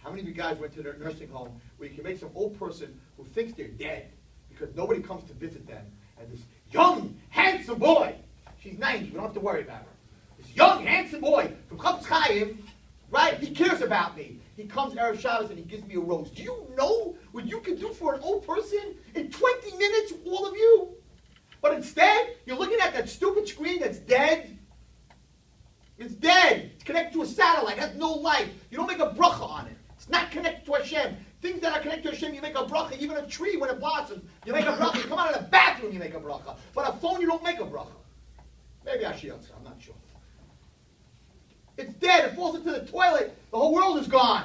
How many of you guys went to their nursing home where you can make some old person who thinks they're dead because nobody comes to visit them, and this young, handsome boy, she's 90, we don't have to worry about her. This young, handsome boy from Chofetz Chaim, right, he cares about me. He comes Erev Shabbos and he gives me a rose. Do you know what you can do for an old person in 20 minutes, all of you? But instead, you're looking at that stupid screen that's dead. It's dead. It's connected to a satellite, has no life. You don't make a bracha on it. It's not connected to Hashem. Things that are connected to Hashem, you make a bracha. Even a tree, when it blossoms, you make a bracha. You come out of the bathroom, you make a bracha. But a phone, you don't make a bracha. Maybe Ashiyotza, I'm not sure. It's dead. It falls into the toilet. The whole world is gone.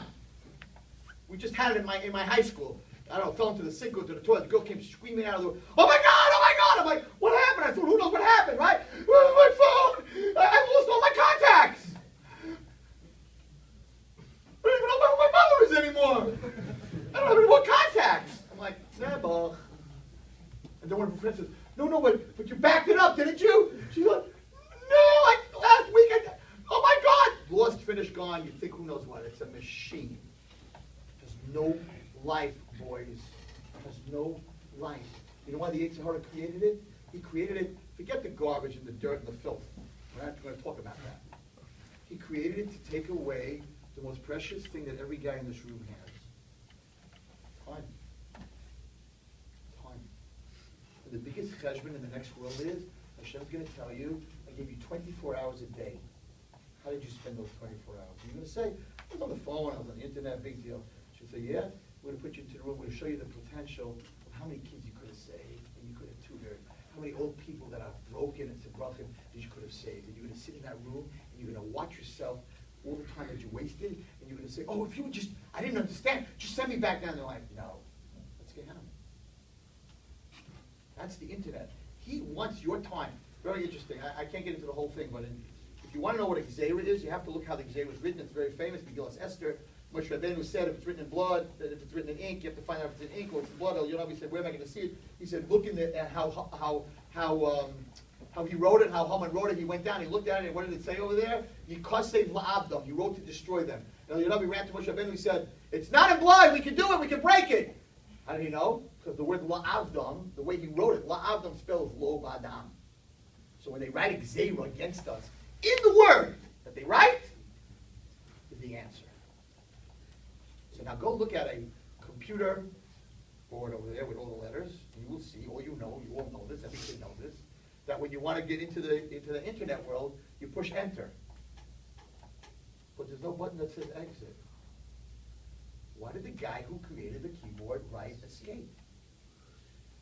We just had it in my high school. I don't know, fell into the sink or to the toilet. The girl came screaming out of the door. Oh my God! Oh my God! I'm like, what happened? I thought, who knows what happened, right? My phone! I lost all my contacts! I don't even know who my mother is anymore! I don't have any more contacts! I'm like, Nebuch. And then one of her friends says, no, but you backed it up, didn't you? She's like, no, last week, oh my God! Lost, finished, gone. You think who knows what? It's a machine. It has no life, boys. It has no life. You know why the Yitzhak created it? He created it, forget the garbage and the dirt and the filth. We're not going to talk about that. He created it to take away the most precious thing that every guy in this room has. Time. Time. And the biggest cheshbon in the next world is, Hashem's going to tell you, I gave you 24 hours a day. How did you spend those 24 hours? You're going to say, I was on the phone, I was on the internet, big deal. She'll say, yeah, we're going to put you into the room, we're going to show you the potential of how many kids you could have saved, and you could have tutored, how many old people that are broken and broken that you could have saved. And you're going to sit in that room, and you're going to watch yourself all the time that you wasted, and you're going to say, oh, if you would just, I didn't understand, just send me back down. They're like, no, let's get him. That's the internet. He wants your time. Very interesting. I can't get into the whole thing, but if you want to know what a gzeira is, you have to look how the gzeira was written. It's very famous. Megillas Esther. Moshe Rabbeinu said, if it's written in blood, that if it's written in ink, you have to find out if it's in ink or it's in blood. You'll know. He said, where am I going to see it? He said, look in at how he wrote it, how Haman wrote it. He went down, he looked at it, and what did it say over there? Yikasev la'avdam. He wrote to destroy them. And you know, he ran to Moshe Rabbeinu. He said, it's not in blood. We can do it. We can break it. How did he know? Because the word la'avdam, the way he wrote it, la'avdam spells lo ba'adam. So when they write a gzeira against us, in the word that they write, is the answer. So now go look at a computer board over there with all the letters, and you will see, or you all know this, every kid knows this, that when you want to get into the internet world, you push enter. But there's no button that says exit. Why did the guy who created the keyboard write escape?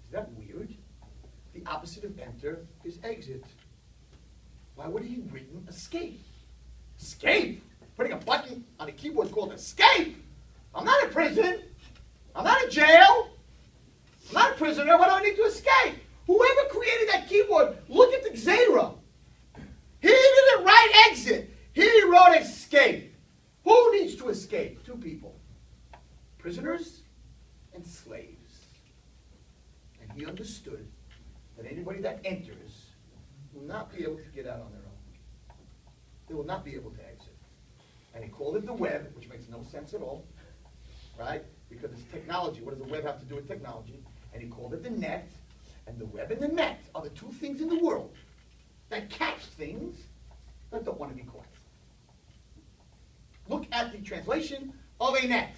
Is that weird? The opposite of enter is exit. Why would he have written escape? Escape? Putting a button on a keyboard called escape? I'm not in prison. I'm not in jail. I'm not a prisoner. What do I need to escape? Whoever created that keyboard, look at the gzeira. He didn't write exit. He wrote escape. Who needs to escape? Two people. Prisoners and slaves. And he understood that anybody that enters will not be able to get out on their own. They will not be able to exit. And he called it the web, which makes no sense at all, right? Because it's technology. What does the web have to do with technology? And he called it the net. And the web and the net are the two things in the world that catch things that don't want to be caught. Look at the translation of a net.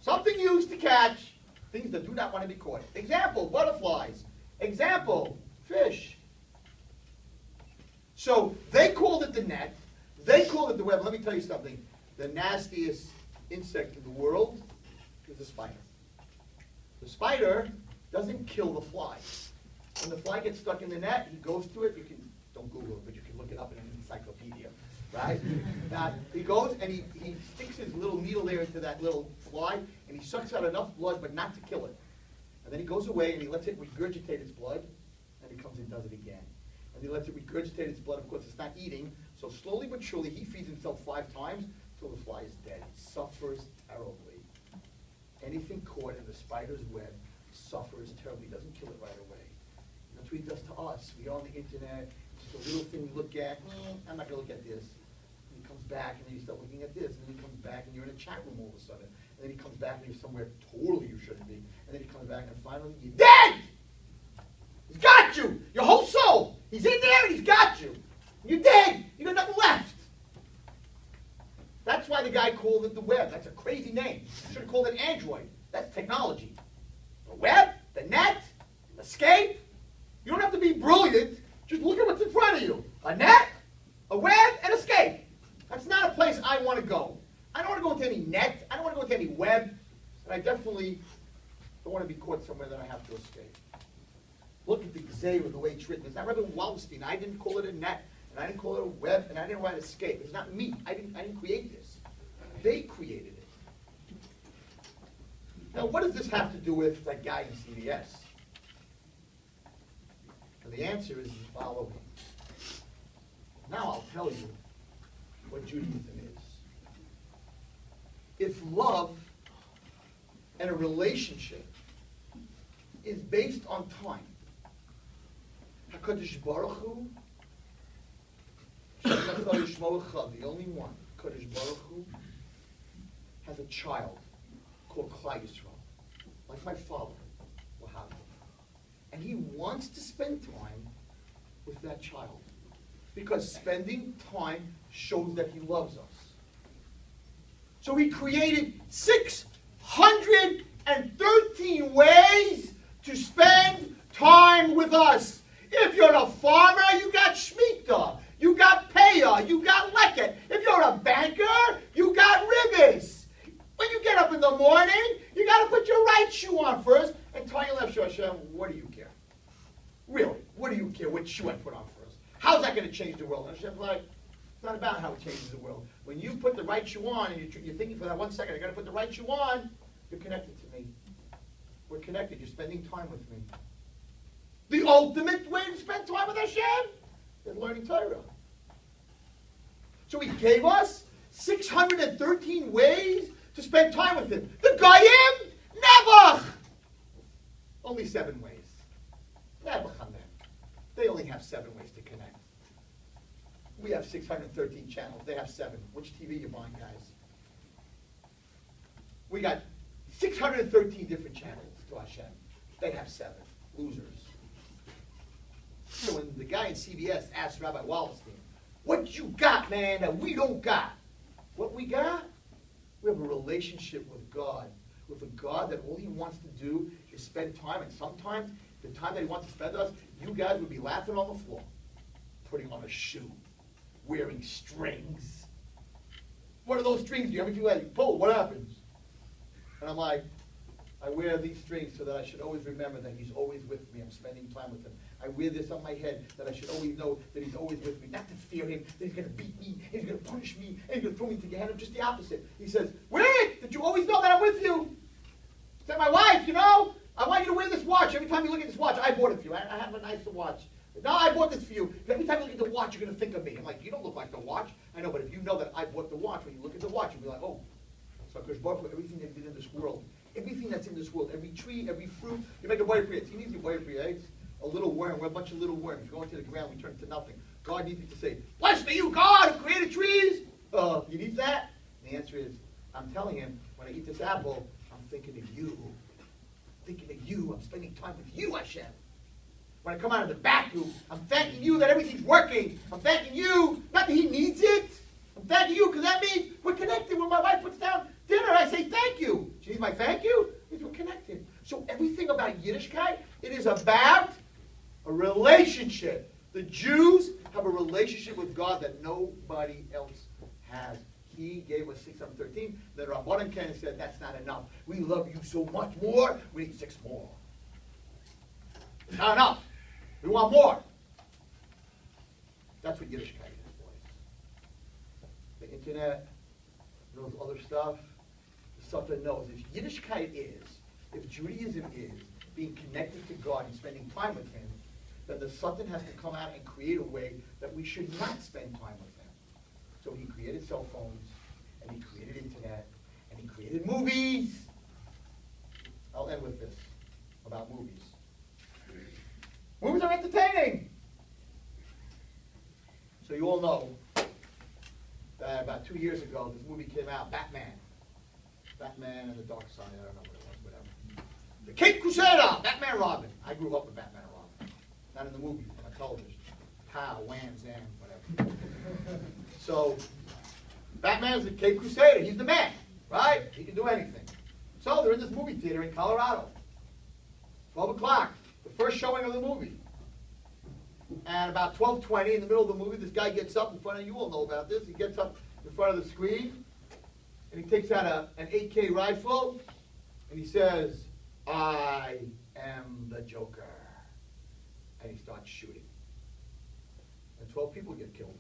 Something used to catch things that do not want to be caught. Example, butterflies. Example, fish. So they called it the net. They called it the web. Let me tell you something. The nastiest insect in the world is the spider. The spider doesn't kill the fly. When the fly gets stuck in the net, he goes to it. You can, don't Google it, but you can look it up in an encyclopedia, right? Now, he goes and he sticks his little needle there into that little fly, and he sucks out enough blood, but not to kill it. And then he goes away and he lets it regurgitate its blood, and he comes and does it again. And he lets it regurgitate its blood. Of course, it's not eating, so slowly but surely he feeds himself 5 times until the fly is dead. He suffers terribly. Anything caught in the spider's web suffers terribly. He doesn't kill it right away. And that's what he does to us. We are on the internet. It's a little thing we look at. I'm not going to look at this. And he comes back, and then you start looking at this. And then he comes back, and you're in a chat room all of a sudden. And then he comes back, and you're somewhere totally you shouldn't be. And then he comes back, and finally you're dead! He's got you! Your whole soul! He's in there, and he's got you. You're dead! You got nothing left. That's why the guy called it the web. That's a crazy name. Should have called it Android. That's technology. The web, the net, escape. You don't have to be brilliant. Just look at what's in front of you. A net, a web, and escape. That's not a place I want to go. I don't want to go into any net. I don't want to go into any web. And I definitely don't want to be caught somewhere that I have to escape. Look at the Xavier, the way it's written. It's not Rabbi Wallerstein. I didn't call it a net, and I didn't call it a web, and I didn't write escape. It's not me. I didn't create this. They created it. Now, what does this have to do with that guy in CBS? And the answer is follow him. Now I'll tell you what Judaism is. If love and a relationship is based on time, HaKadosh Baruch Hu, the only one, Kadosh Baruch Hu, has a child called Klal Yisrael, like my father will have. And he wants to spend time with that child, because spending time shows that he loves us. So he created 613 ways to spend time with us. If you're a farmer, you got Shemitah, you got Payah, you got Leket. If you're a banker, you got Ribbis. When you get up in the morning, you got to put your right shoe on first and tie your left shoe. Hashem, what do you care? Really, what do you care which shoe I put on first? How's that going to change the world? And Hashem's like, it's not about how it changes the world. When you put the right shoe on and you're thinking for that 1 second, I got to put the right shoe on, you're connected to me. We're connected. You're spending time with me. The ultimate way to spend time with Hashem is learning Torah. So he gave us 613 ways to spend time with him. The Goyim, Nebuch. Only 7 ways. Nebuch on them. They only have 7 ways to connect. We have 613 channels. They have 7. Which TV you buying, guys? We got 613 different channels to Hashem. They have 7. Losers. So when the guy in CBS asked Rabbi Wallerstein, what you got, man, that we don't got? What we got? We have a relationship with God. With a God that all he wants to do is spend time. And sometimes, the time that he wants to spend with us, you guys would be laughing on the floor, putting on a shoe, wearing strings. What are those strings? Do you ever feel like, pull, what happens? And I'm like, I wear these strings so that I should always remember that he's always with me. I'm spending time with him. I wear this on my head that I should always know that he's always with me. Not to fear him, that he's going to beat me, and he's going to punish me, and he's going to throw me to Gehenna. Just the opposite. He says, wear it, that you always know that I'm with you. Said my wife, you know, I want you to wear this watch. Every time you look at this watch, I bought it for you. I have a nicer watch. Now I bought this for you. Every time you look at the watch, you're going to think of me. I'm like, you don't look like the watch. I know, but if you know that I bought the watch, when you look at the watch, you'll be like, oh, so Kosh Baruch Hu, everything that did in this world, everything that's in this world, every tree, every fruit, you make a boy for it. He needs a boy for it. A little worm. We're a bunch of little worms. We go into the ground, we turn to nothing. God needs you to say, blessed are you, God, who created trees. You need that? And the answer is, I'm telling him, when I eat this apple, I'm thinking of you. I'm thinking of you. I'm spending time with you, Hashem. When I come out of the bathroom, I'm thanking you that everything's working. I'm thanking you, not that he needs it. I'm thanking you because that means we're connected. When my wife puts down dinner, I say thank you. She needs my thank you. It means we're connected. So everything about yiddishkeit, it is about a relationship. The Jews have a relationship with God that nobody else has. He gave us 613. The Rabbanan Ken said that's not enough. We love you so much more, we need 6 more. It's not enough. We want more. That's what yiddishkeit is, boys. The internet, those other stuff, the stuff that knows. If yiddishkeit is, if Judaism is being connected to God and spending time with him, then the Satan has to come out and create a way that we should not spend time with him. So he created cell phones, and he created internet, and he created movies. I'll end with this about movies. Movies are entertaining. So you all know that about 2 years ago, this movie came out, Batman. Batman and the Dark Side, I don't know what it was, whatever. The Cape Crusader, Batman Robin. I grew up with Batman and Robin. Not in the movies, on television. Pow, wham, zam, whatever. So, Batman's the Cape Crusader. He's the man, right? He can do anything. So they're in this movie theater in Colorado. 12 o'clock, the first showing of the movie. And about 12:20, in the middle of the movie, this guy gets up in front of you. All know about this. He gets up in front of the screen, and he takes out an 8K rifle, and he says, "I am the Joker." And he starts shooting. And 12 people get killed.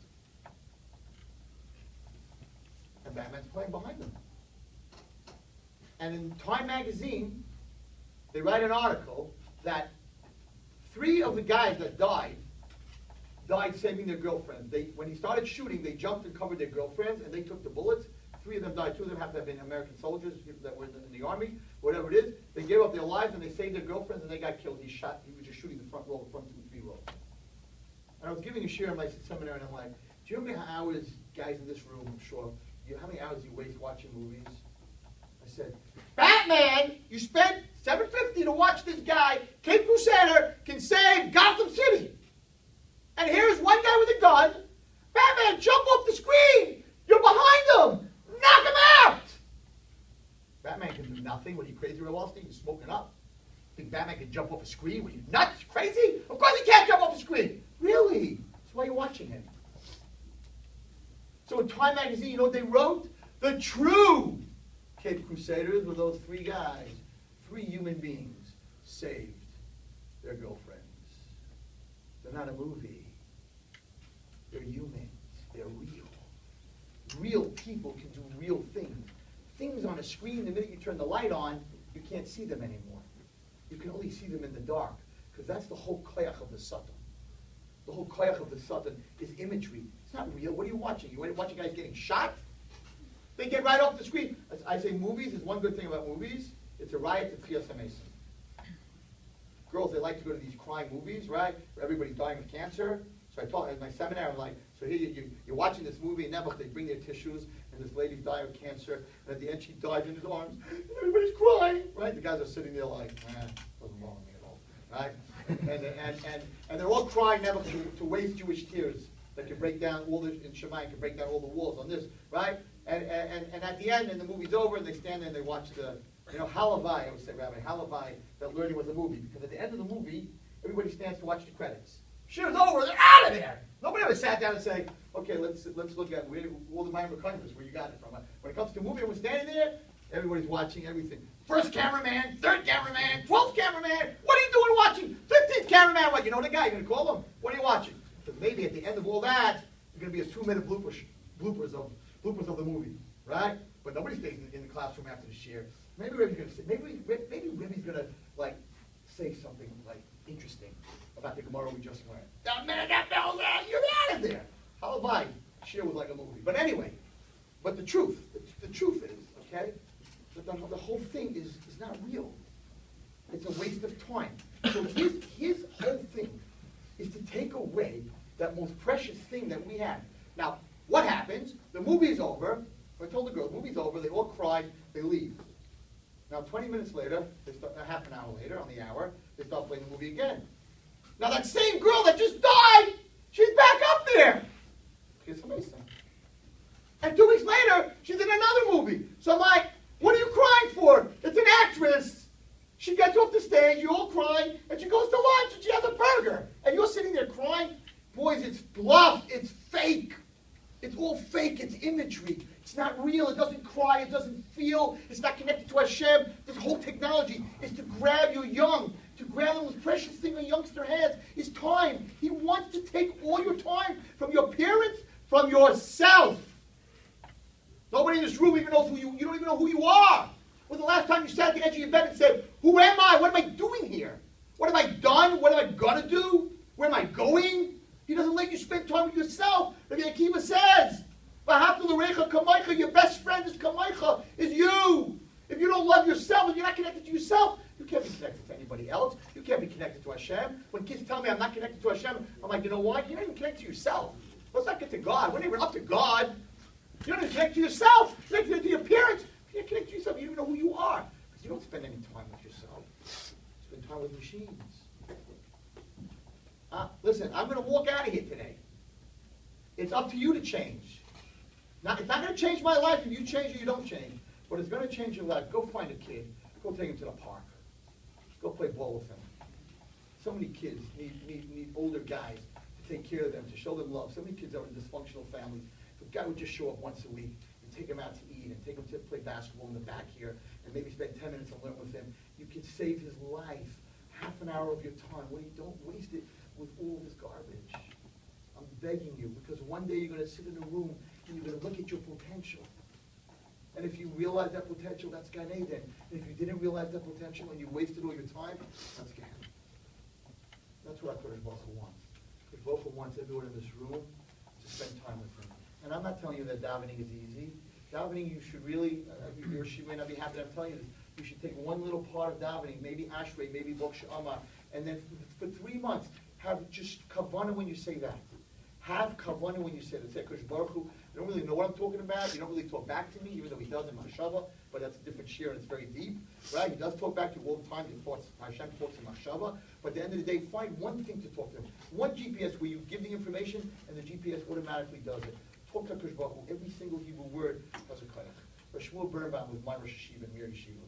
And Batman's playing behind them. And in Time magazine, they write an article that 3 of the guys that died saving their girlfriends. When he started shooting, they jumped and covered their girlfriends, and they took the bullets. 3 of them died. 2 of them have to have been American soldiers, people that were in the army, whatever it is. They gave up their lives, and they saved their girlfriends, and they got killed. He was just shooting the front row, the front 2 and 3 rows. And I was giving a share in my seminary, and I'm like, do you know how many hours, guys in this room, I'm sure, how many hours you waste watching movies? I said, Batman, you spent $7.50 to watch this guy, Cape Crusader, can save Gotham City. And here's one guy with a gun. Batman, jump off the screen. You're behind him. Knock him out. Batman can do nothing. What are you, crazy, Rabbi Wallerstein? You're smoking up. Think Batman can jump off a screen? What are you, nuts? Crazy? Of course he can't jump off the screen. Really? That's why you're watching him. So in Time magazine, you know what they wrote? The true Cape Crusaders were those 3 guys, 3 human beings saved their girlfriends. They're not a movie. They're humans. They're real. Real people can do real things. Things on a screen, the minute you turn the light on, you can't see them anymore. You can only see them in the dark, because that's the whole koyach of the Satan. The whole koyach of the Satan is imagery. It's not real. What are you watching? You watching guys getting shot? They get right off the screen. As I say, movies is one good thing about movies. It's a riot to Tchias HaMesim. Girls, they like to go to these crime movies, right? Where everybody's dying of cancer. So I taught in my seminar, I'm like, so here you're watching this movie, and Nebuch, they bring their tissues, and this lady's dying of cancer, and at the end she dies in his arms, and everybody's crying, right? The guys are sitting there like, doesn't bother me at all, right? And they're all crying, Nebuch, to waste Jewish tears that can break down all the, in Shemai, can break down all the walls on this, right? And at the end, and the movie's over, and they stand there and they watch the, Halavai, I would say, Rabbi, Halavai, that learning was a movie, because at the end of the movie, everybody stands to watch the credits. Show's over, they're out of there. Nobody ever sat down and say, okay, let's look at all the minor countries where you got it from. When it comes to a movie, everyone's standing there, everybody's watching everything. First cameraman, third cameraman, 12th cameraman, what are you doing watching? 15th cameraman, what, you know the guy, you're going to call him? What are you watching? Because maybe at the end of all that, there's going to be a 2-minute bloopers of the movie, right? But nobody stays in the classroom after the share. Maybe Rebbe's going to say, maybe Rebbe's going to, say something, interesting about the Gemara we just learned. That minute that bell's out, you're out of there. Halavai, share was like a movie. But anyway, but the truth is, okay, that the whole thing is not real. It's a waste of time. So his whole thing is to take away that most precious thing that we have. Now, what happens? The movie's over. I told the girls, the movie's over. They all cry. They leave. Now, 20 minutes later, half an hour later, on the hour, they start playing the movie again. Now, that same girl that just died, she's back up there. It's amazing. And 2 weeks later, she's in another movie. So I'm like, what are you crying for? It's an actress. She gets off the stage, you all cry, and she goes to lunch, and she has a burger. And you're sitting there crying. Boys, it's bluff. It's fake. It's all fake. It's imagery. It's not real. It doesn't cry. It doesn't feel. It's not connected to Hashem. This whole technology is to grab your young, to grab the most precious thing a youngster has is time. He wants to take all your time from your parents, from yourself. Nobody in this room even knows who you don't even know who you are. When was the last time you sat at the edge of your bed and said, who am I? What am I doing here? What have I done? What am I going to do? Where am I going? He doesn't let you spend time with yourself. Rabbi Akiva says, your best friend is Kamaicha, is you. If you don't love yourself, if you're not connected to yourself, you can't be connected to anybody else. You can't be connected to Hashem. When kids tell me I'm not connected to Hashem, I'm like, you know what? You're not even connected to yourself. Let's not get to God. We're not even up to God. You're not even connected to yourself. You're not connected to your parents. You're not connected to yourself. You don't even know who you are. Because you don't spend any time with yourself. You spend time with machines. Listen, I'm going to walk out of here today. It's up to you to change. Now, it's not going to change my life if you change or you don't change. But it's going to change your life. Go find a kid. Go take him to the park. Go play ball with him. So many kids need older guys to take care of them, to show them love. So many kids are in dysfunctional families. To guy would just show up once a week and take him out to eat and take him to play basketball in the back here and maybe spend 10 minutes and learn with him, you could save his life, half an hour of your time. Well, you don't waste it with all this garbage. I'm begging you, because one day you're going to sit in a room and you're going to look at your potential. And if you realize that potential, that's Gan Eden. And if you didn't realize that potential and you wasted all your time, that's Gehenna. That's what HaKadosh Baruch Hu wants. HaKadosh Baruch Hu wants everyone in this room to spend time with him. And I'm not telling you that davening is easy. Davening, you should really, or she may not be happy that I'm telling you this, you should take one little part of davening, maybe Ashrei, maybe Bok She'amah, and then for 3 months, have just kavanah when you say that. Have kavanah when you say that. Say, HaKadosh Baruch Hu, you don't really know what I'm talking about. You don't really talk back to me, even though he does in Machshava, but that's a different share and it's very deep, right? He does talk back to you all the time. He thoughts, Hashem talks in Machshava, but at the end of the day, find one thing to talk to him. One GPS where you give the information and the GPS automatically does it. Talk to HaKadosh Baruch Hu. Every single Hebrew word has a koyach. Shmuel Birnbaum was my Rosh Hashiva in Mir Yeshiva.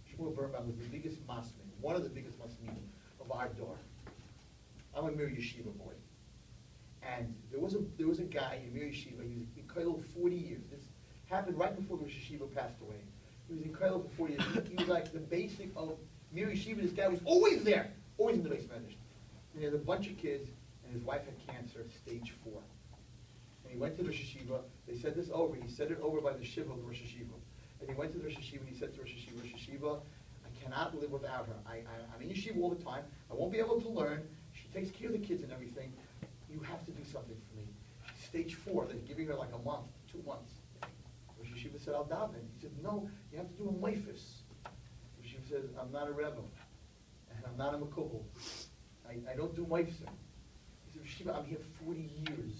Shmuel Birnbaum was the biggest masmin, one of the biggest masmin of our door. I'm a Mir Yeshiva boy. And there was a guy in Mir Yeshiva, he was in Koil 40 years. This happened right before the Rosh Hashiva passed away. He was in Koil for 40 years. He was like the basic of Mir Yeshiva. This guy was always there, always in the base medrash. And he had a bunch of kids, and his wife had cancer, stage 4. And he went to the Rosh Hashiva. They said this over. He said it over by the Shiva of the Rosh Hashiva. And he went to the Rosh Hashiva, and he said to Rosh Hashiva, I cannot live without her. I'm in Yeshiva all the time. I won't be able to learn. She takes care of the kids and everything. You have to do something for me. She's stage 4. They're giving her like a month, 2 months. Rosh Hashiva said, I'll daven. He said, no, you have to do a meifus. Rosh Hashiva says, I'm not a rebbe, and I'm not a makubal. I don't do meifus. He said, Rosh Hashiva, I'm here 40 years.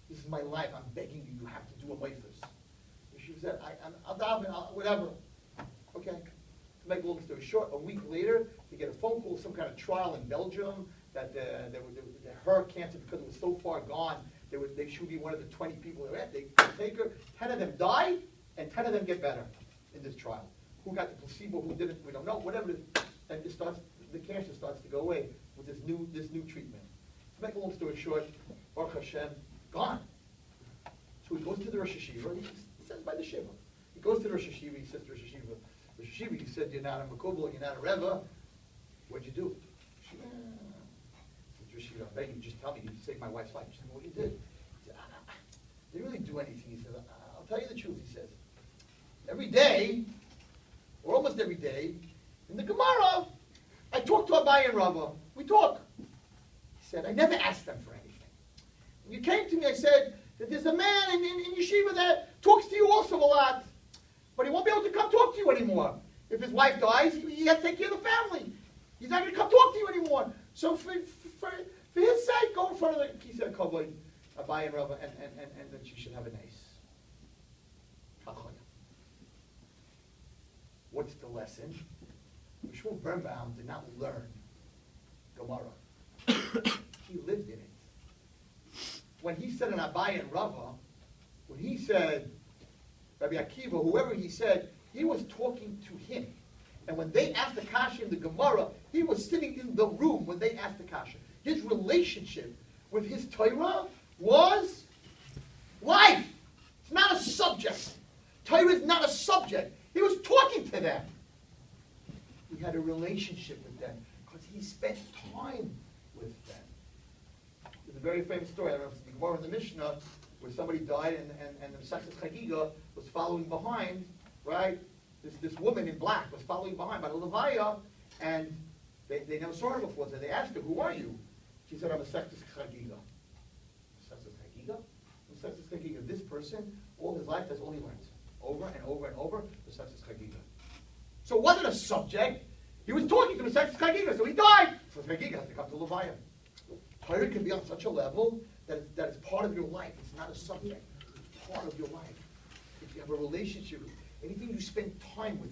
This is my life. I'm begging you. You have to do a meifus. Rosh Hashiva said, I'll daven, whatever. Okay. To make a long story short, a week later, they get a phone call, some kind of trial in Belgium, that her cancer, because it was so far gone, they should be one of the 20 people that they take her. 10 of them die, and 10 of them get better in this trial. Who got the placebo? Who didn't? We don't know. Whatever it is, and the cancer starts to go away with this new treatment. To make a long story short, Baruch Hashem, gone. So he goes to the Rosh Hashiva. He says by the Shiva. He goes to the Rosh Hashiva. He says to Rosh Hashiva, you said you're not a makubal, you're not a rebbe. What'd you do? I beg you, just tell me, you saved my wife's life. She said, well, you did. He said, I didn't really do anything. He said, I'll tell you the truth, he says. Every day, or almost every day, in the Gemara, I talk to Abai and Rava. We talk. He said, I never asked them for anything. When you came to me, I said that there's a man in Yeshiva that talks to you also a lot, but he won't be able to come talk to you anymore. If his wife dies, he has to take care of the family. He's not going to come talk to you anymore. So for his sake, go in front of the Kisei Kavod, Abai and Rava, and that you should have an ace. What's the lesson? Shmuel Birnbaum did not learn Gemara. He lived in it. When he said an Abai and Rava, when he said Rabbi Akiva, whoever he said, he was talking to him. And when they asked the kasha in the Gemara, he was sitting in the room when they asked the kasha. His relationship with his Torah was life. It's not a subject. Torah is not a subject. He was talking to them. He had a relationship with them because he spent time with them. There's a very famous story, I don't know if it's the Gemara in the Mishnah, where somebody died and the Masechtas Chagiga was following behind, right? This woman in black was following behind by the Levaya, and they never saw her before, so they asked her, who are you? She said, I'm a Masechtas Chagiga. Masechtas Chagiga? Masechtas Chagiga. This person, all his life, that's all he learned. Over and over and over, Masechtas Chagiga. So it wasn't a subject. He was talking to Masechtas Chagiga, so he died. So Chagiga has to come to Levaya. Torah can be on such a level that it's part of your life. It's not a subject. It's part of your life. If you have a relationship, anything you spend time with,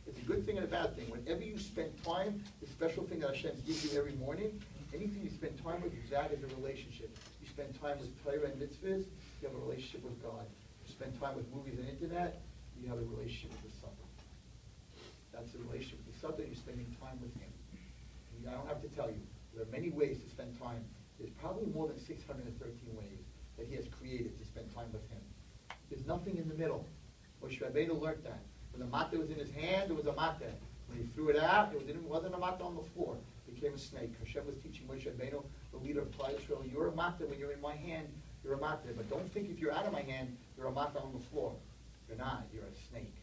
it's a good thing and a bad thing. Whenever you spend time, the special thing that Hashem gives you every morning, anything you spend time with, that is a relationship. You spend time with Torah and mitzvahs, you have a relationship with God. You spend time with movies and internet, you have a relationship with the Satan. That's a relationship with the Satan, you're spending time with him. I don't have to tell you, there are many ways to spend time. There's probably more than 613 ways. that he has created to spend time with him. There's nothing in the middle. Moshe Rabbeinu learned that. When the matzah was in his hand, it was a matzah. When he threw it out, it wasn't a matzah on the floor. It became a snake. Hashem was teaching Moshe Rabbeinu, the leader of Klal Yisrael, you're a matzah when you're in my hand, you're a matzah. But don't think if you're out of my hand, you're a matzah on the floor. You're not. You're a snake.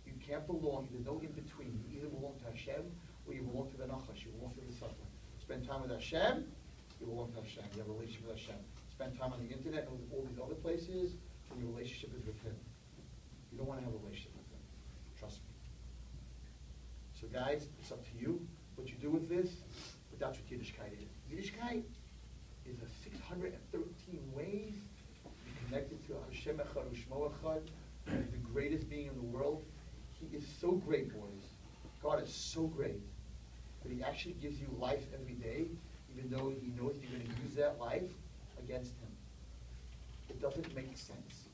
You can't belong. There's no in-between. You either belong to Hashem or you belong to the nachash. You belong to the suffering. Spend time with Hashem, you belong to Hashem. You have a relationship with Hashem. Spend time on the internet and with all these other places, and your relationship is with Him. You don't want to have a relationship with Him. Trust me. So guys, it's up to you what you do with this, but that's what yiddishkeit is. Yiddishkeit is a 613 ways to be connected to Hashem Echad U'Shmo Echad, the greatest being in the world. He is so great, boys. God is so great that He actually gives you life every day, even though He knows you're going to use that life against Him. It doesn't make sense.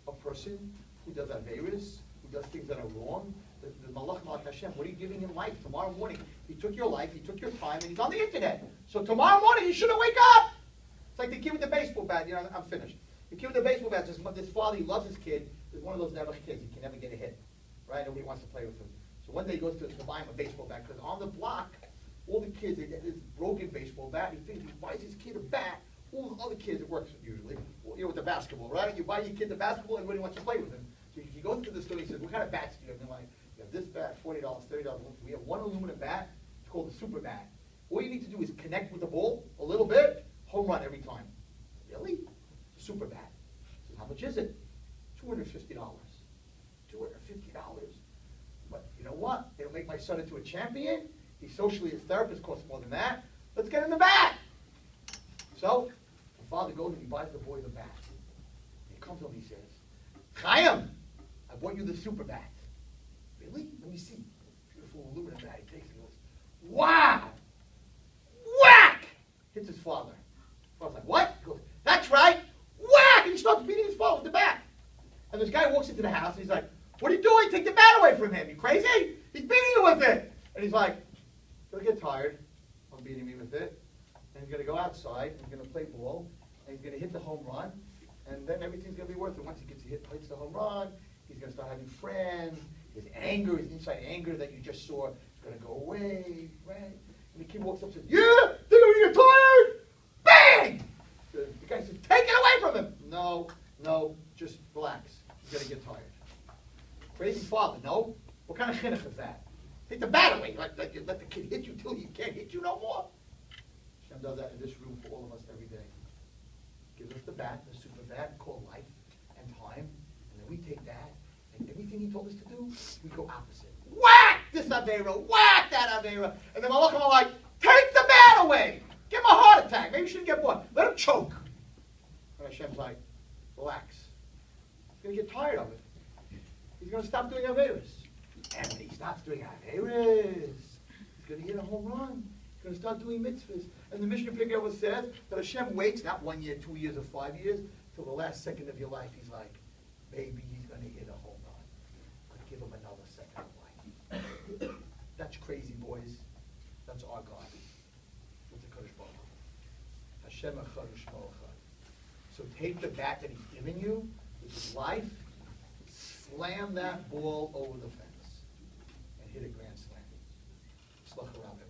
A person who does averos, who does things that are wrong, the malach malach Hashem, what are you giving him life? Tomorrow morning, he took your life, he took your time, and he's on the internet. So tomorrow morning, you shouldn't wake up. It's like the kid with the baseball bat. You know, I'm finished. The kid with the baseball bat, this father, he loves his kid. He's one of those never kids. He can never get a hit, right? Nobody wants to play with him. So one day he goes to buy him a baseball bat, because on the block, all the kids, they get this broken baseball bat. He thinks he buys his kid a bat. All the other kids, it works usually. Well, you know, with the basketball, right? You buy your kid the basketball, and everybody wants to play with him. So he goes to the store, and he says, what kind of bats do you have? And they're like, you have this bat, $40, $30. We have one aluminum bat. It's called the super bat. All you need to do is connect with the ball a little bit, home run every time. Really? It's a super bat. So how much is it? $250. $250. But you know what? It'll make my son into a champion. He's socially, his therapist costs more than that. Let's get in the bat. So, the father goes and he buys the boy the bat. He comes home and he says, Chaim, I bought you the super bat. Really? Let me see. Beautiful aluminum bat. He takes it and goes, wow! Whack! Hits his father. The father's like, what? He goes, that's right! Whack! And he starts beating his father with the bat. And this guy walks into the house and he's like, what are you doing? Take the bat away from him. You crazy? He's beating you with it. And he's like, he'll get tired of beating me with it. And he's going to go outside, and he's going to play ball, and he's going to hit the home run, and then everything's going to be worth it. Once he hits the home run, he's going to start having friends. His anger, his inside anger that you just saw, is going to go away, right? And the kid walks up and says, yeah, think I'm going to get tired? Bang! The guy says, take it away from him. No, just relax. He's going to get tired. Crazy father, no? What kind of chinuch is that? Take the bat away. Let the kid hit you till he can't hit you no more. Hashem does that in this room for all of us every day. Gives us the bat, the super bat, called life and time, and then we take that, and everything He told us to do, we go opposite. Whack this Avera, whack that Avera, and then Malachim are like, take the bat away! Give him a heart attack, maybe you shouldn't get one. Let him choke. And Hashem's like, relax. He's going to get tired of it. He's going to stop doing Averas. And when he stops doing Averas, he's going to hit a home run. He's going to start doing mitzvahs. And the Mishnah Pirkei says that Hashem waits, not 1 year, 2 years, or 5 years, till the last second of your life. He's like, maybe he's going to hit a home run. But give him another second of life. That's crazy, boys. That's our God. What's the Kodesh Baruch Hu? Hashem Echad U'Shmo Echad. So take the bat that He's given you, which is life, slam that ball over the fence, and hit a grand slam. Slach Rabbi.